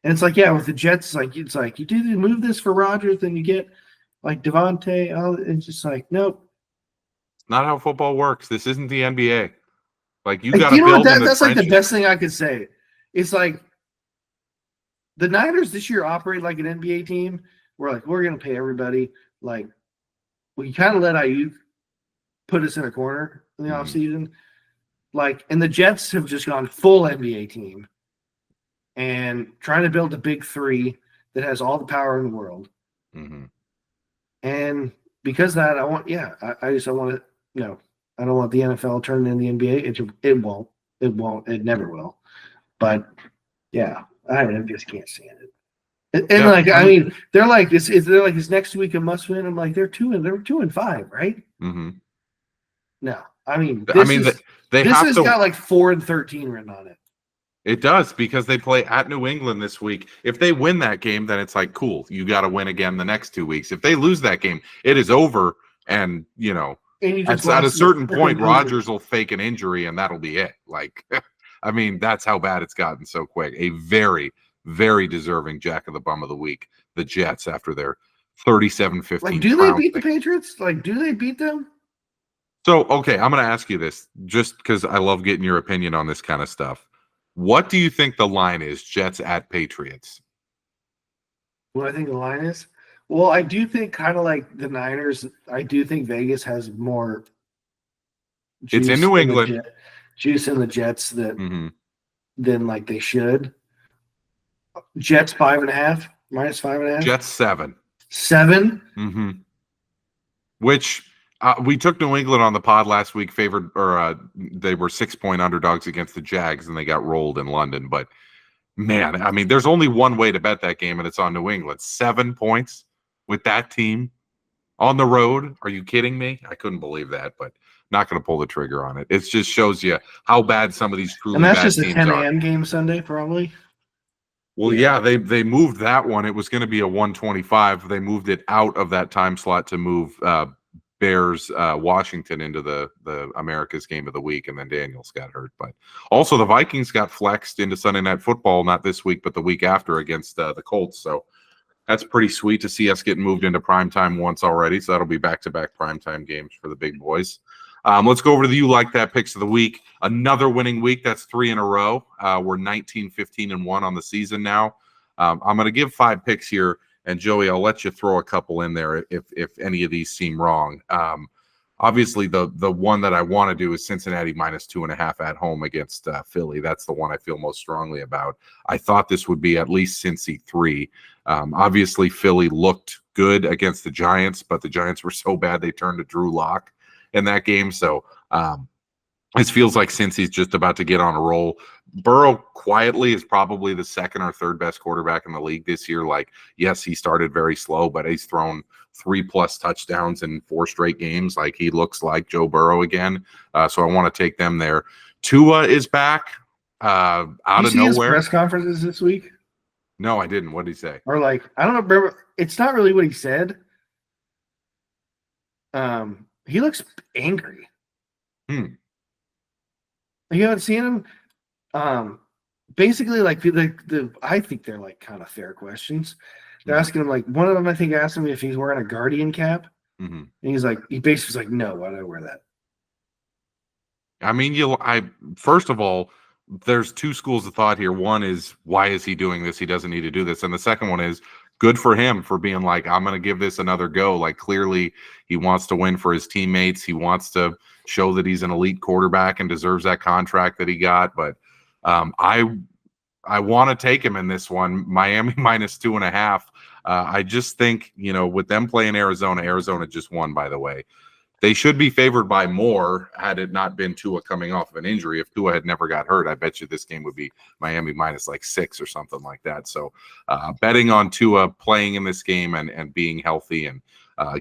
And it's like, yeah, with the Jets, it's like you do move this for Rodgers, then you get like Devontae. Oh, it's just like, nope. It's not how football works. This isn't the NBA. Like, you got to build. That's like the best thing I could say. It's like the Niners this year operate like an NBA team. We're like, we're going to pay everybody. Like, we kind of let Ayuk put us in a corner in the offseason. Like, and the Jets have just gone full NBA team and trying to build a big three that has all the power in the world. Mm-hmm. And because of that, I want to, I don't want the NFL turning into the NBA. It won't. It never will. But yeah, I just can't stand it. And I mean, they're like this. They're like this next week a must win. I'm like, they're 2-5, right? Mm-hmm. No, I mean, they have got like 4-13 written on it. It does, because they play at New England this week. If they win that game, then it's like, cool, you got to win again the next 2 weeks. If they lose that game, it is over. And, at a certain point, Rodgers will fake an injury and that'll be it. Like, I mean, that's how bad it's gotten so quick. A very, very deserving Jack of the Bum of the Week, the Jets, after their 37-15. Like, do they beat the Patriots? Like, do they beat them? So, okay, I'm going to ask you this just because I love getting your opinion on this kind of stuff. What do you think the line is, Jets at Patriots? What I think the line is? Well, I do think kind of like the Niners, I do think Vegas has more It's in New England. Juice in the Jets Mhm. than like they should. Jets 5.5, minus 5.5. Jets 7. 7. Mm-hmm. Which we took New England on the pod last week, favored, or they were 6-point underdogs against the Jags, and they got rolled in London. But man, I mean, there's only one way to bet that game, and it's on New England. 7 points with that team on the road. Are you kidding me? I couldn't believe that, but not going to pull the trigger on it. It just shows you how bad some of these truly bad teams are. And that's just a 10 a.m. game Sunday, probably. Well, yeah, they moved that one. It was going to be a 125. They moved it out of that time slot to move Bears Washington into the America's game of the week, and then Daniels got hurt. But also the Vikings got flexed into Sunday Night Football, not this week, but the week after against the Colts. So that's pretty sweet to see us getting moved into primetime once already. So that'll be back-to-back primetime games for the big boys. Let's go over to the You Like That picks of the week. Another winning week. That's 3 in a row. We're 19-15-1 on the season now. I'm going to give 5 picks here. And Joey, I'll let you throw a couple in there if any of these seem wrong. Obviously, the one that I want to do is Cincinnati minus 2.5 at home against Philly. That's the one I feel most strongly about. I thought this would be at least Cincy 3. Obviously, Philly looked good against the Giants, but the Giants were so bad they turned to Drew Lock in that game. So it feels like Cincy's just about to get on a roll. Burrow quietly is probably the second or third best quarterback in the league this year. Like, yes, he started very slow, but he's thrown 3+ touchdowns in 4 straight games. Like, he looks like Joe Burrow again. So I want to take them there. Tua is back out of nowhere. His press conferences this week? No, I didn't. What did he say? Or like, I don't know. Remember, it's not really what he said. He looks angry. You haven't seen him? Basically, like I think they're like kind of fair questions. They're asking him, like, one of them I think asked him if he's wearing a Guardian cap, and he basically was like, no, why do I wear that? I mean, first of all, there's 2 schools of thought here. One is, why is he doing this? He doesn't need to do this. And the second one is, good for him for being like, I'm going to give this another go. Like, clearly he wants to win for his teammates. He wants to show that he's an elite quarterback and deserves that contract that he got. But I want to take him in this one. Miami minus 2.5. I just think, with them playing Arizona just won, by the way. They should be favored by more had it not been Tua coming off of an injury. If Tua had never got hurt, I bet you this game would be Miami minus like 6 or something like that. So betting on Tua playing in this game and being healthy and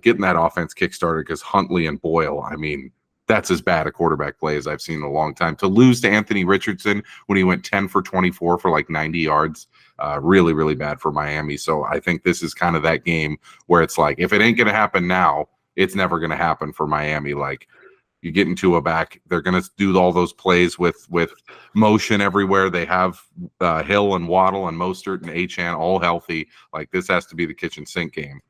getting that offense kickstarted, because Huntley and Boyle, I mean, that's as bad a quarterback play as I've seen in a long time. To lose to Anthony Richardson when he went 10 for 24 for like 90 yards, really, really bad for Miami. So I think this is kind of that game where it's like, if it ain't going to happen now, it's never going to happen for Miami. Like, you get into a back, they're going to do all those plays with motion everywhere. They have Hill and Waddle and Mostert and Achane all healthy. Like, this has to be the kitchen sink game.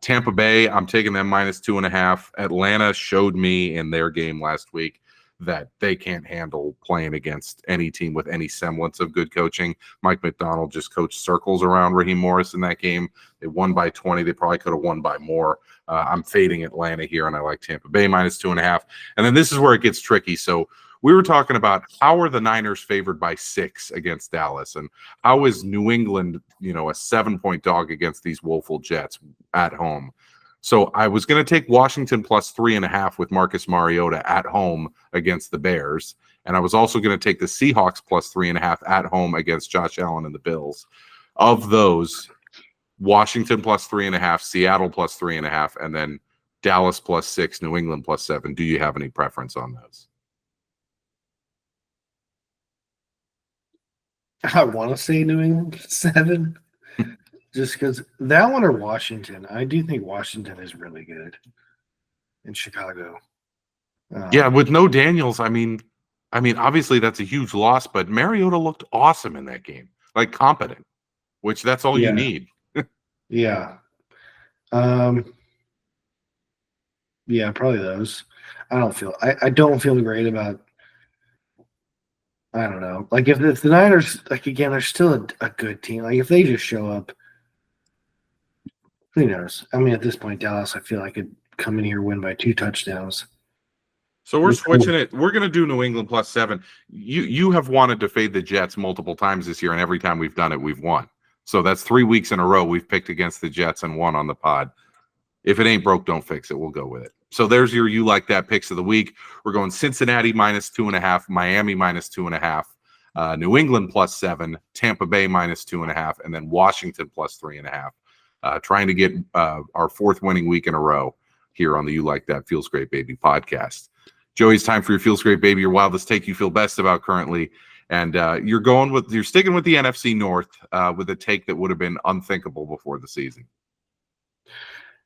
Tampa Bay, I'm taking them minus 2.5. Atlanta showed me in their game last week that they can't handle playing against any team with any semblance of good coaching. Mike McDonald just coached circles around Raheem Morris in that game. They won by 20. They probably could have won by more. I'm fading Atlanta here, and I like Tampa Bay minus 2.5. And then this is where it gets tricky. So we were talking about, how are the Niners favored by 6 against Dallas, and how is New England, a 7-point dog against these woeful Jets at home? So I was going to take Washington plus 3.5 with Marcus Mariota at home against the Bears. And I was also going to take the Seahawks plus 3.5 at home against Josh Allen and the Bills. Of those, Washington plus 3.5, Seattle plus 3.5, and then Dallas plus 6, New England plus 7. Do you have any preference on those? I want to say New England 7. Just because that one or Washington, I do think Washington is really good in Chicago. Yeah, with no Daniels, I mean, obviously that's a huge loss, but Mariota looked awesome in that game, like competent. which that's all you need. Yeah. Yeah, probably those. I don't feel great about, I don't know. Like if the Niners, like again, they're still a good team. Like if they just show up, who knows? I mean, at this point, Dallas, I feel like could come in here, win by 2 touchdowns. So we're switching it. We're going to do New England +7. You have wanted to fade the Jets multiple times this year, and every time we've done it, we've won. So that's 3 weeks in a row we've picked against the Jets and won on the pod. If it ain't broke, don't fix it. We'll go with it. So there's your You Like That picks of the week. We're going Cincinnati -2.5, Miami -2.5, New England +7, Tampa Bay -2.5, and then Washington +3.5. Trying to get our 4th winning week in a row here on the You Like That Feels Great Baby podcast. Joey, it's time for your Feels Great Baby, your wildest take you feel best about currently. And you're sticking with the NFC North with a take that would have been unthinkable before the season.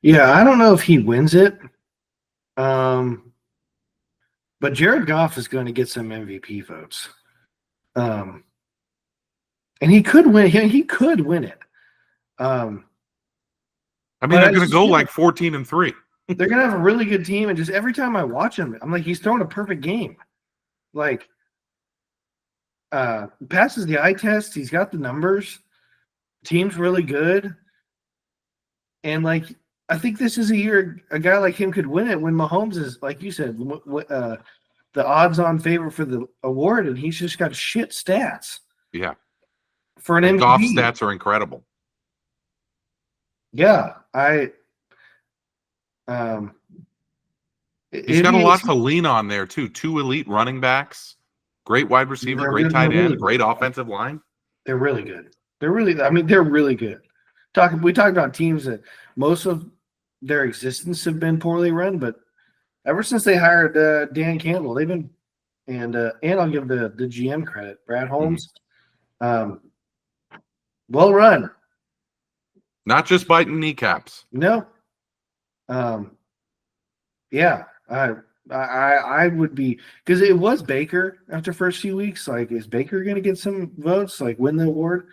Yeah, I don't know if he wins it. But Jared Goff is going to get some MVP votes. And he could win. He could win it. I mean, they're going to go like 14-3. They're going to have a really good team. And just every time I watch him, I'm like, he's throwing a perfect game. Like, passes the eye test. He's got the numbers. Team's really good. And, like, I think this is a year a guy like him could win it when Mahomes is, like you said, the odds-on favorite for the award, and he's just got shit stats. Yeah. For an MVP. Goff stats are incredible. Yeah, he's got a lot to lean on there too. 2 elite running backs, great wide receiver, great tight end, great offensive line. They're really good. They're really good. We talked about teams that most of their existence have been poorly run, but ever since they hired Dan Campbell, they've been, and I'll give the GM credit, Brad Holmes, well run. Not just biting kneecaps. No. Yeah, I would be, because it was Baker after first few weeks. Like, is Baker going to get some votes? Like, win the award?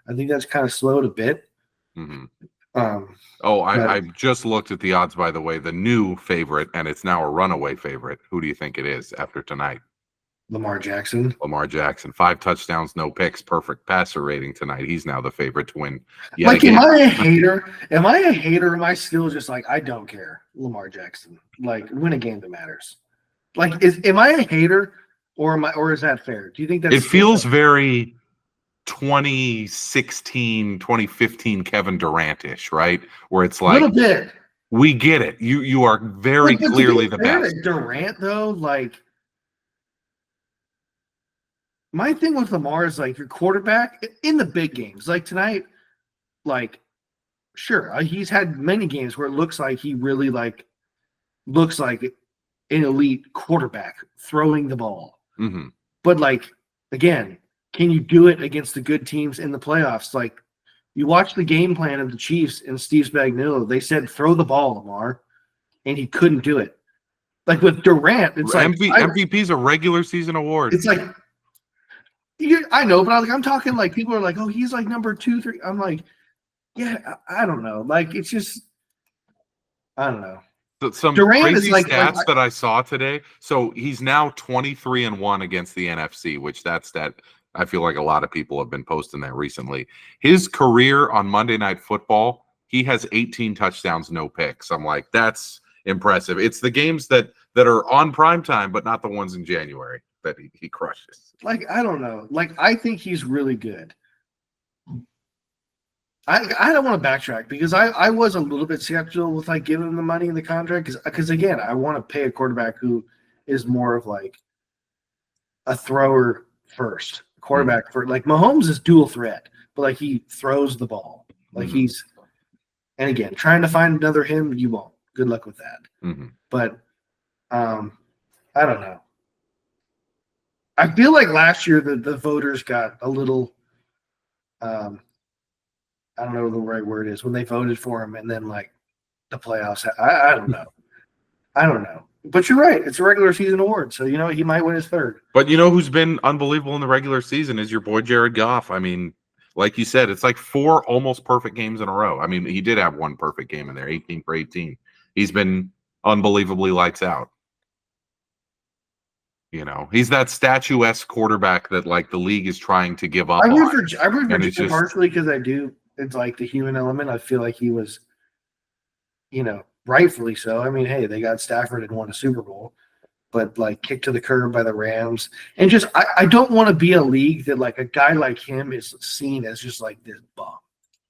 I think that's kind of slowed a bit. Mm-hmm. I just looked at the odds, by the way. The new favorite, and it's now a runaway favorite. Who do you think it is after tonight? Lamar Jackson. 5 touchdowns, no picks, perfect passer rating tonight. He's now the favorite to win. Like, am I a hater? Am I still just like, I don't care? Lamar Jackson, like, win a game that matters. Like, am I a hater, or is that fair? Do you think that it feels very 2016, 2015 Kevin Durant-ish, right? Where it's like, a little bit. We get it. You are very clearly the best. Durant, though, like, my thing with Lamar is, like, your quarterback in the big games, like tonight, like, sure, he's had many games where it looks like he really, like, looks like an elite quarterback throwing the ball. Mm-hmm. But, like, again, can you do it against the good teams in the playoffs? Like, you watch the game plan of the Chiefs and Steve Spagnuolo, they said, throw the ball, Lamar, and he couldn't do it. Like, with Durant, it's like MVP's a regular season award. It's like, I know, but I'm talking like, people are like, oh, he's like number 2, 3. I'm like, yeah, I don't know. Like, it's just, I don't know. Some Durant crazy stats that I saw today. So he's now 23-1 against the NFC, which that's that. I feel like a lot of people have been posting that recently. His career on Monday Night Football, he has 18 touchdowns, no picks. I'm like, that's impressive. It's the games that are on prime time, but not the ones in January that he crushes. Like, I don't know. Like, I think he's really good. I don't want to backtrack because I was a little bit skeptical with, like, giving him the money in the contract because again, I want to pay a quarterback who is more of like a thrower first, quarterback for, like, Mahomes is dual threat, but like he throws the ball, like he's, and again, trying to find another him, you won't. Good luck with that. But I don't know. I feel like last year the voters got a little I don't know what the right word is when they voted for him, and then, like, the playoffs. I don't know. I don't know. But you're right. It's a regular season award, so, you know, he might win his 3rd. But you know who's been unbelievable in the regular season is your boy Jared Goff. I mean, like you said, it's like 4 almost perfect games in a row. I mean, he did have one perfect game in there, 18 for 18. He's been unbelievably lights out. You know, he's that statuesque quarterback that like the league is trying to give up I on. root for And it's Jim just- partially because I do. It's like the human element. I feel like he was, rightfully so. I mean, hey, they got Stafford and won a Super Bowl, but like kicked to the curb by the Rams. And just, I don't want to be a league that like a guy like him is seen as just like this bum.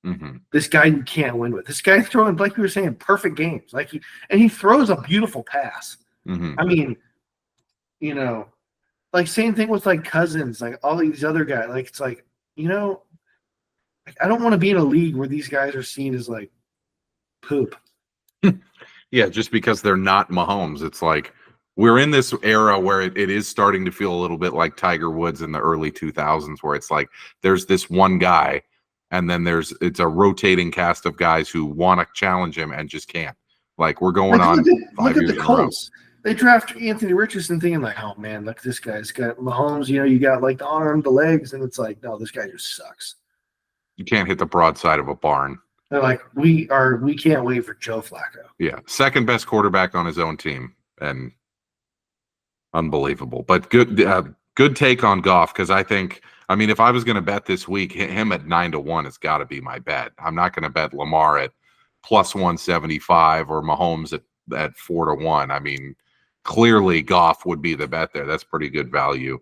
Mm-hmm. This guy you can't win with. This guy throwing, like you were saying, perfect games. Like he throws a beautiful pass. Mm-hmm. I mean, like same thing with like Cousins, like all these other guys. Like it's like, I don't want to be in a league where these guys are seen as like poop. Yeah, just because they're not Mahomes. It's like we're in this era where it is starting to feel a little bit like Tiger Woods in the early 2000s, where it's like there's this one guy, and then it's a rotating cast of guys who want to challenge him and just can't. Like we're going on 5 years in a row. Colts. They draft Anthony Richardson thinking like, oh man, look, this guy's got Mahomes. You got like the arm, the legs, and it's like, no, this guy just sucks. You can't hit the broadside of a barn. They're like, we can't wait for Joe Flacco. Yeah, second best quarterback on his own team, and unbelievable. But good take on Goff, because I mean, if I was going to bet this week, him at 9-1 has got to be my bet. I'm not going to bet Lamar at plus 175 or Mahomes at 4-1. I mean, clearly Goff would be the bet there. That's pretty good value.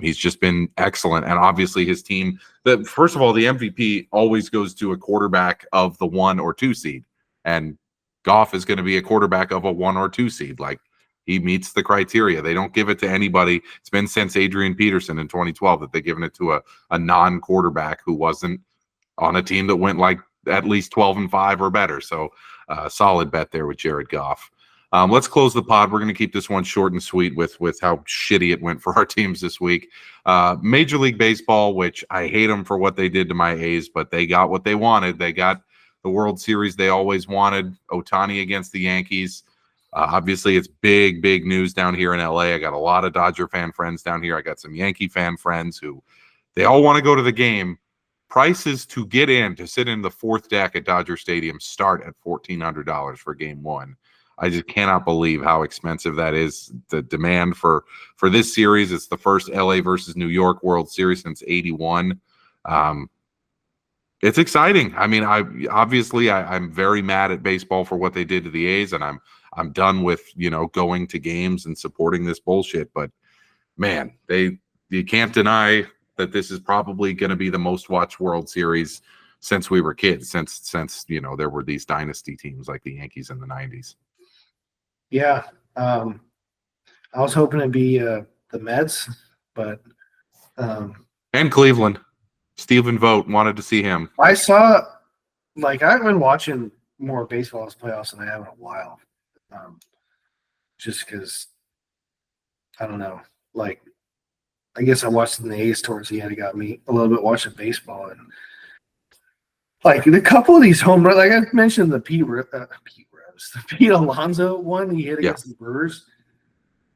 He's just been excellent, and obviously his team. First of all, the MVP always goes to a quarterback of the 1 or 2 seed, and Goff is going to be a quarterback of a 1 or 2 seed. Like he meets the criteria. They don't give it to anybody. It's been since Adrian Peterson in 2012 that they've given it to a non-quarterback who wasn't on a team that went like at least 12-5 or better. So solid bet there with Jared Goff. Let's close the pod. We're going to keep this one short and sweet with how shitty it went for our teams this week. Major League Baseball, which I hate them for what they did to my A's, but they got what they wanted. They got the World Series they always wanted. Ohtani against the Yankees. Obviously, it's big news down here in LA. I got a lot of Dodger fan friends down here. I got some Yankee fan friends who they all want to go to the game. Prices to get in to sit in the 4th deck at Dodger Stadium start at $1,400 for game 1. I just cannot believe how expensive that is. The demand for this series, it's the first LA versus New York World Series since '81. It's exciting. I mean, I'm very mad at baseball for what they did to the A's, and I'm done with going to games and supporting this bullshit. But man, you can't deny that this is probably going to be the most watched World Series since we were kids. Since there were these dynasty teams like the Yankees in the '90s. Yeah, I was hoping it'd be the Mets, but and Cleveland. Stephen Vogt wanted to see him. I saw, like, I've been watching more baseball as playoffs than I have in a while, just because I don't know. Like, I guess I watched the A's towards the end. It got me a little bit watching baseball, and like a couple of these home runs, like I mentioned the Pete Alonso one he hit against the Brewers.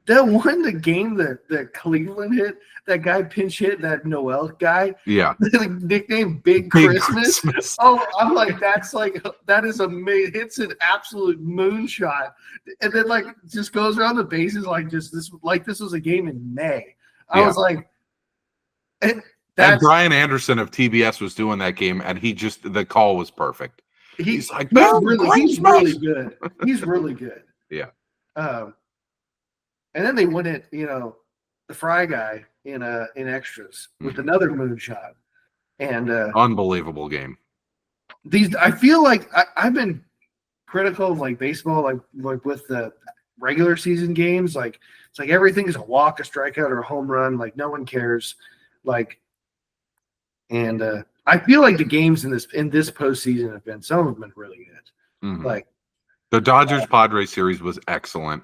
That one, the game that Cleveland hit, that guy pinch hit, that Noel guy. Yeah. Nickname Big Christmas. Oh, I'm like, that is amazing. Hits an absolute moonshot. And then like just goes around the bases this was a game in May. I was like, and Brian Anderson of TBS was doing that game, and the call was perfect. He's like, he's really good. He's really good. Yeah. And then they win it, the Fry guy in extras with another moonshot, and unbelievable game. I feel like I've been critical of like baseball, like with the regular season games, like it's like everything is a walk, a strikeout, or a home run. Like no one cares, and I feel like the games in this postseason have been, some of them have been really good. Mm-hmm. Like the Dodgers Padres series was excellent.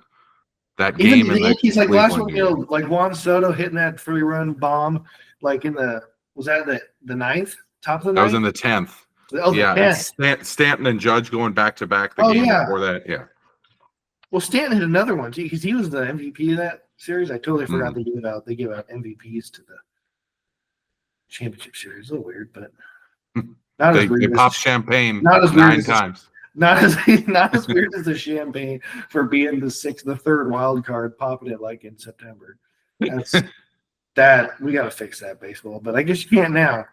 That even game the Yankees, like last one, game. like Juan Soto hitting that 3-run bomb, like was that the 9th, top of the 9th? That was in the 10th. Oh, yeah, the 10th. Stanton and Judge going back to back the game before that. Yeah. Well, Stanton hit another one too because he was the MVP of that series. I totally forgot they give out MVPs to the championship series. A little weird, but Not as They weird pop as champagne not as weird 9 as times. not as not as weird as the champagne for being the third wild card, popping it like in September. That we got to fix that baseball, but I guess you can't now.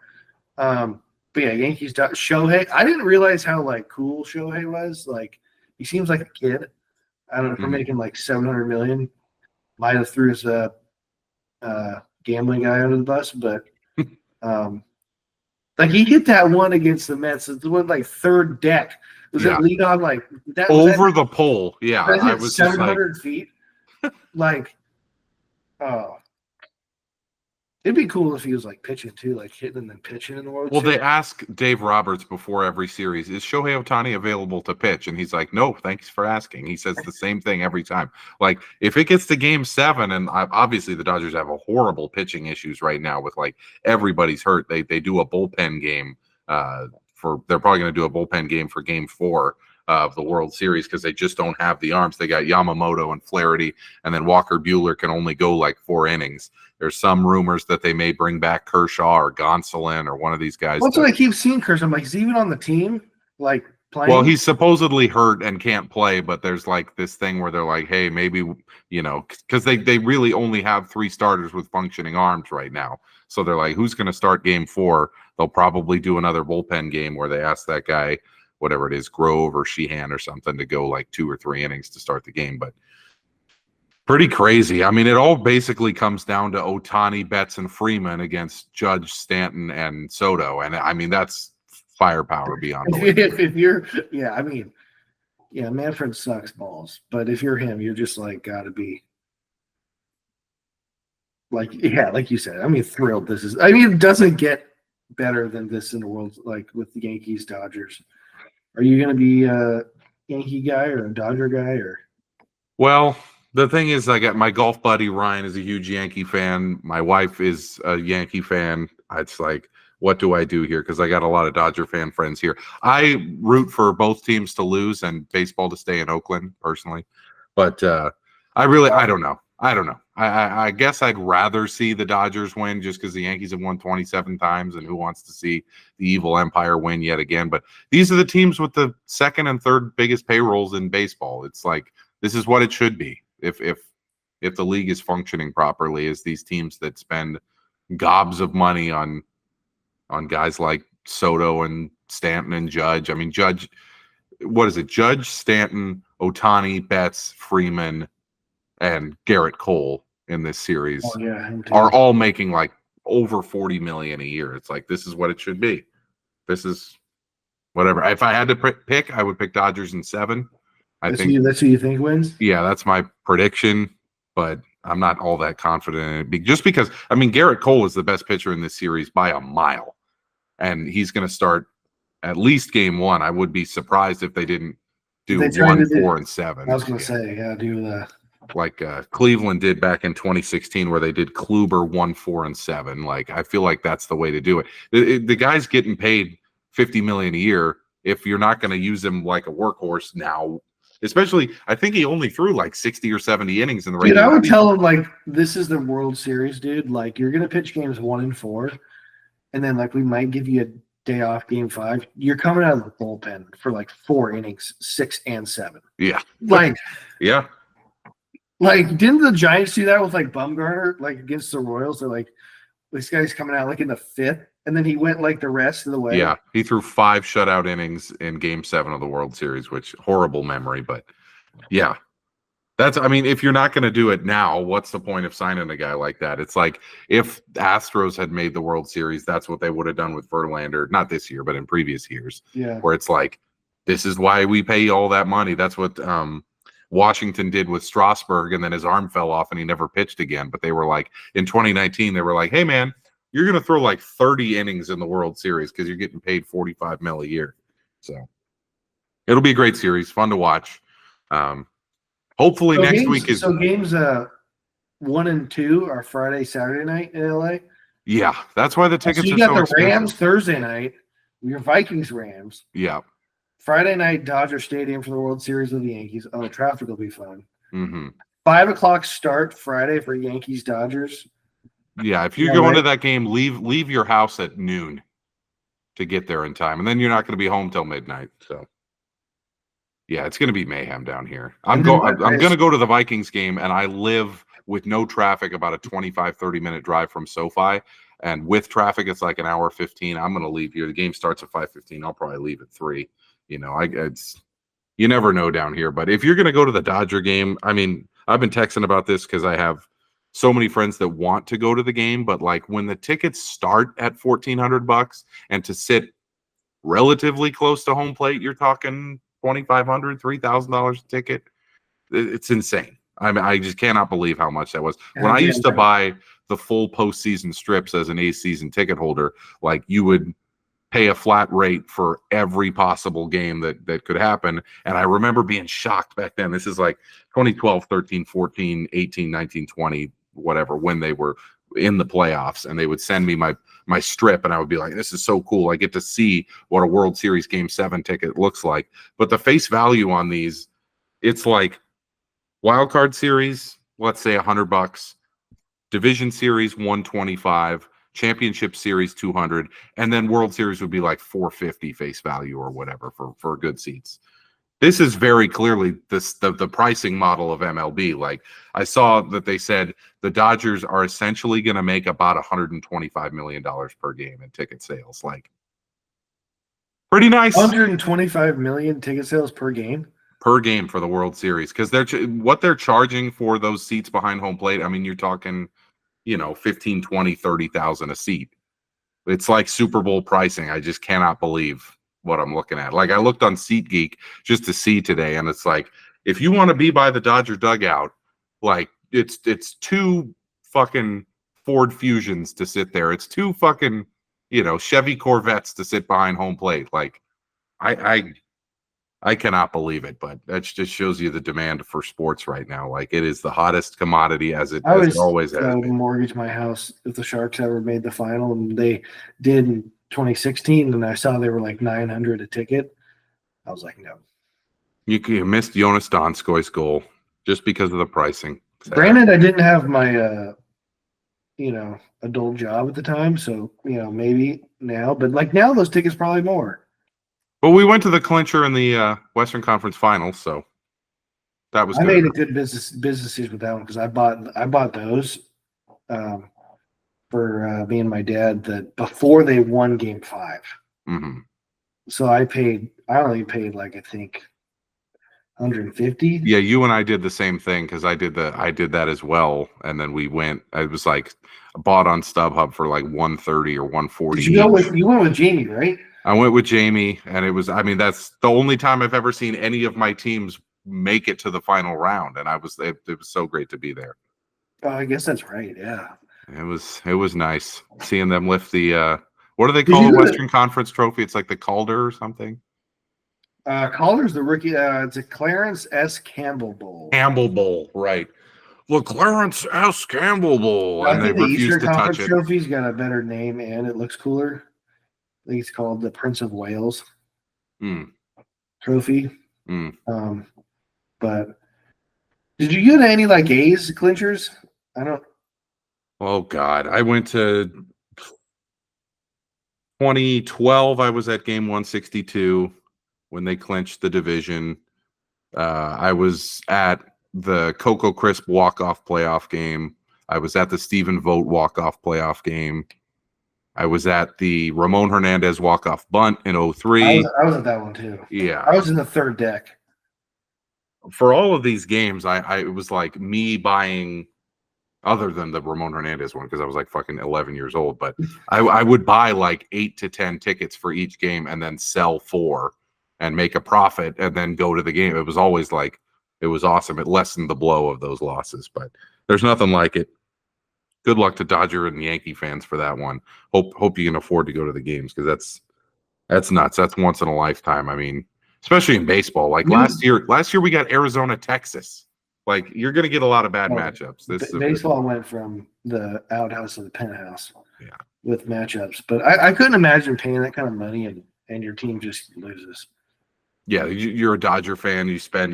But yeah, Yankees. Shohei. I didn't realize how like cool Shohei was. Like he seems like a kid. I don't know, for making like $700 million. Might have threw his gambling guy under the bus, but like he hit that one against the Mets. It was like third deck. Was it lead on like that over the pole? Yeah, I was 700 just feet. Like, oh, it'd be cool if he was like pitching too, like hitting and then pitching in the World Series. They ask Dave Roberts before every series, is Shohei Ohtani available to pitch? And he's like, no, thanks for asking. He says the same thing every time. Like, if it gets to game 7, and obviously the Dodgers have a horrible pitching issues right now with like everybody's hurt. They do a bullpen game they're probably going to do a bullpen game for game 4 of the World Series because they just don't have the arms. They got Yamamoto and Flaherty, and then Walker Buehler can only go like 4 innings. There's some rumors that they may bring back Kershaw or Gonsolin or one of these guys. That's what I keep seeing Kershaw. I'm like, is he even on the team? Like playing? Well, he's supposedly hurt and can't play, but there's like this thing where they're like, hey, maybe, because they really only have 3 starters with functioning arms right now. So they're like, who's going to start game 4? They'll probably do another bullpen game where they ask that guy, whatever it is, Grove or Sheehan or something, to go like 2 or 3 innings to start the game. But pretty crazy. I mean, it all basically comes down to Ohtani, Betts, and Freeman against Judge, Stanton, and Soto. And I mean, that's firepower beyond if you're, Manfred sucks balls. But if you're him, you're just like, got to be like, like you said, I mean, thrilled. It doesn't get better than this in the world, like with the Yankees, Dodgers. Are you going to be a Yankee guy or a Dodger guy or? Well, the thing is, I got my golf buddy Ryan is a huge Yankee fan. My wife is a Yankee fan. It's like, what do I do here? Because I got a lot of Dodger fan friends here. I root for both teams to lose and baseball to stay in Oakland, personally. But I don't know. I guess I'd rather see the Dodgers win just because the Yankees have won 27 times, and who wants to see the evil empire win yet again? But these are the teams with the second and third biggest payrolls in baseball. It's like, this is what it should be. If the league is functioning properly, is these teams that spend gobs of money on guys like Soto and Stanton and Judge. I mean, Judge, what is it? Judge, Stanton, Ohtani, Betts, Freeman, and Garrett Cole in this series are all making like over $40 million a year. It's like, this is what it should be. This is whatever. If I had to pick, I would pick Dodgers in 7. That's who you think wins? Yeah, that's my prediction, but I'm not all that confident in it. Just because, I mean, Garrett Cole is the best pitcher in this series by a mile, and he's going to start at least game 1. I would be surprised if they didn't do 1, 4, and 7. I was going to say, do that. Like Cleveland did back in 2016, where they did Kluber 1, 4, and 7. Like, I feel like that's the way to do it. The guy's getting paid $50 million a year. If you're not going to use him like a workhorse now, especially, I think he only threw like 60 or 70 innings in the regular season. I would tell him, like, this is the World Series, dude. Like, you're going to pitch games 1 and 4, and then, like, we might give you a day off game 5. You're coming out of the bullpen for, like, 4 innings, 6 and 7. Yeah. Like, yeah. Like, didn't the Giants do that with, like, Bumgarner, like, against the Royals? They're like, this guy's coming out, like, in the 5th, and then he went, like, the rest of the way. Yeah, he threw 5 shutout innings in game 7 of the World Series, which horrible memory, but yeah. If you're not going to do it now, what's the point of signing a guy like that? It's like, if the Astros had made the World Series, that's what they would have done with Verlander, not this year, but in previous years. Yeah. Where it's like, this is why we pay all that money. That's what Washington did with Strasburg, and then his arm fell off and he never pitched again. But they were like, in 2019, they were like, hey, man, you're going to throw like 30 innings in the World Series because you're getting paid $45 million a year. So it'll be a great series, fun to watch. Hopefully next week is. So games 1 and 2 are Friday, Saturday night in LA. Yeah, that's why the tickets so are you so got the expensive. Rams Thursday night. Your Vikings Rams. Yeah. Friday night, Dodger Stadium for the World Series with the Yankees. Oh, traffic will be fun. Mm-hmm. 5 o'clock start Friday for Yankees Dodgers. Yeah, if you go into that game, leave your house at noon. to get there in time. And then you're not going to be home till midnight. So, yeah, it's going to be mayhem down here. I'm going to go to the Vikings game, and I live with no traffic about a 25, 30-minute drive from SoFi. And with traffic, it's like an hour 15. I'm going to leave here. The game starts at 5:15. I'll probably leave at 3. You know, you never know down here. But if you're going to go to the Dodger game, I mean, I've been texting about this because I have so many friends that want to go to the game. But like when the tickets start at $1,400 and to sit relatively close to home plate, you're talking $2,500, $3,000 a ticket. It's insane. I mean, I just cannot believe how much that was. When I used to buy the full postseason strips as an season ticket holder, like you would pay a flat rate for every possible game that could happen. And I remember being shocked back then. This is like 2012, 13, 14, 18, 19, 20, whatever, when they were in the playoffs, and they would send me my strip, and I would be like, this is so cool. I get to see what a World Series Game 7 ticket looks like. But the face value on these, it's like wild card series, let's say $100, division series 125, championship series 200, and then World Series would be like 450 face value or whatever for good seats. This is very clearly the pricing model of MLB. Like I saw that they said the Dodgers are essentially going to make about $125 million per game in ticket sales. Like pretty nice. 125 million ticket sales per game for the World Series, because what they're charging for those seats behind home plate. I mean, you're talking, 15, 20, 30,000 a seat. It's like Super Bowl pricing. I just cannot believe what I'm looking at. Like I looked on SeatGeek just to see today, and it's like, if you want to be by the Dodger dugout, like it's 2 fucking Ford Fusions to sit there. It's 2 fucking, Chevy Corvettes to sit behind home plate. Like I cannot believe it, but that just shows you the demand for sports right now. Like it is the hottest commodity as it always has been. Mortgage my house if the Sharks ever made the final, and they did in 2016, and I saw they were like $900 a ticket. I was like, no. You missed Jonas Donskoi's goal just because of the pricing. Granted, I didn't have my adult job at the time, so maybe now, but like now those tickets probably more. Well, we went to the clincher in the Western Conference Finals, so that was good. I made a good business decision with that one because I bought those for me and my dad that before they won Game 5. Mm-hmm. So I only paid like I think $150. Yeah, you and I did the same thing because I did that as well, and then we went. I was like bought on StubHub for like $130 or $140. You went with Jamie, right? I went with Jamie, and it was. I mean, that's the only time I've ever seen any of my teams make it to the final round, and it was so great to be there. Oh, I guess that's right. Yeah, it was nice seeing them lift the what do they call the Western Conference trophy? It's like the Calder or something. Calder's the rookie. It's a Clarence S. Campbell Bowl. Campbell Bowl, right? The Clarence S. Campbell Bowl, and they refused to touch it. Trophy's got a better name, and it looks cooler. I think it's called the Prince of Wales Trophy. But did you get any like A's clinchers? I don't. Oh God, I went to 2012. I was at game 162 when they clinched the division. I was at the Coco Crisp walk-off playoff game. I was at the Stephen Vogt walk-off playoff game. I was at the Ramon Hernandez walk-off bunt in 2003. I was at that one too. Yeah. I was in the third deck. For all of these games, it was like me buying, other than the Ramon Hernandez one, because I was like fucking 11 years old, but I would buy like 8 to 10 tickets for each game and then sell 4 and make a profit and then go to the game. It was always like, it was awesome. It lessened the blow of those losses, but there's nothing like it. Good luck to Dodger and Yankee fans for that one. Hope you can afford to go to the games, because that's nuts. That's once in a lifetime. I mean, especially in baseball. Like last year we got Arizona, Texas. Like you're going to get a lot of bad matchups. Baseball went from the outhouse to the penthouse. Yeah, with matchups. But I couldn't imagine paying that kind of money and your team just loses. Yeah, you're a Dodger fan. You spend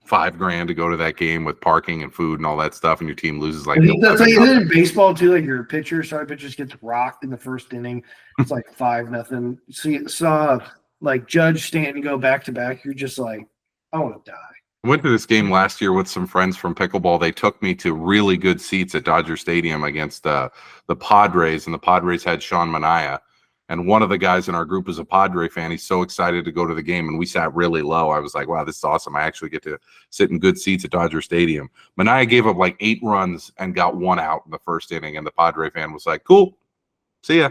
$5,000 to go to that game with parking and food and all that stuff, and your team loses like. I think that's like in baseball too. Like your starting pitcher just gets rocked in the first inning. It's like 5-0. Saw like Judge Stanton go back to back. You're just like, I want to die. I went to this game last year with some friends from pickleball. They took me to really good seats at Dodger Stadium against the Padres, and the Padres had Sean Manaea. And one of the guys in our group is a Padre fan. He's so excited to go to the game, and we sat really low. I was like, wow, this is awesome. I actually get to sit in good seats at Dodger Stadium. Manaea gave up like 8 runs and got 1 out in the first inning, and the Padre fan was like, cool, see ya.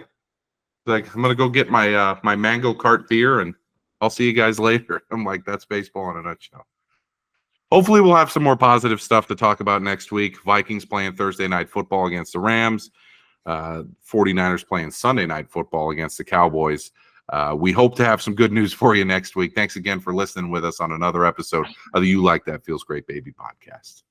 Like, I'm going to go get my my Mango Cart beer, and I'll see you guys later. I'm like, that's baseball in a nutshell. Hopefully we'll have some more positive stuff to talk about next week. Vikings playing Thursday night football against the Rams. 49ers playing Sunday night football against the Cowboys. We hope to have some good news for you next week. Thanks again for listening with us on another episode of the You Like That Feels Great Baby podcast.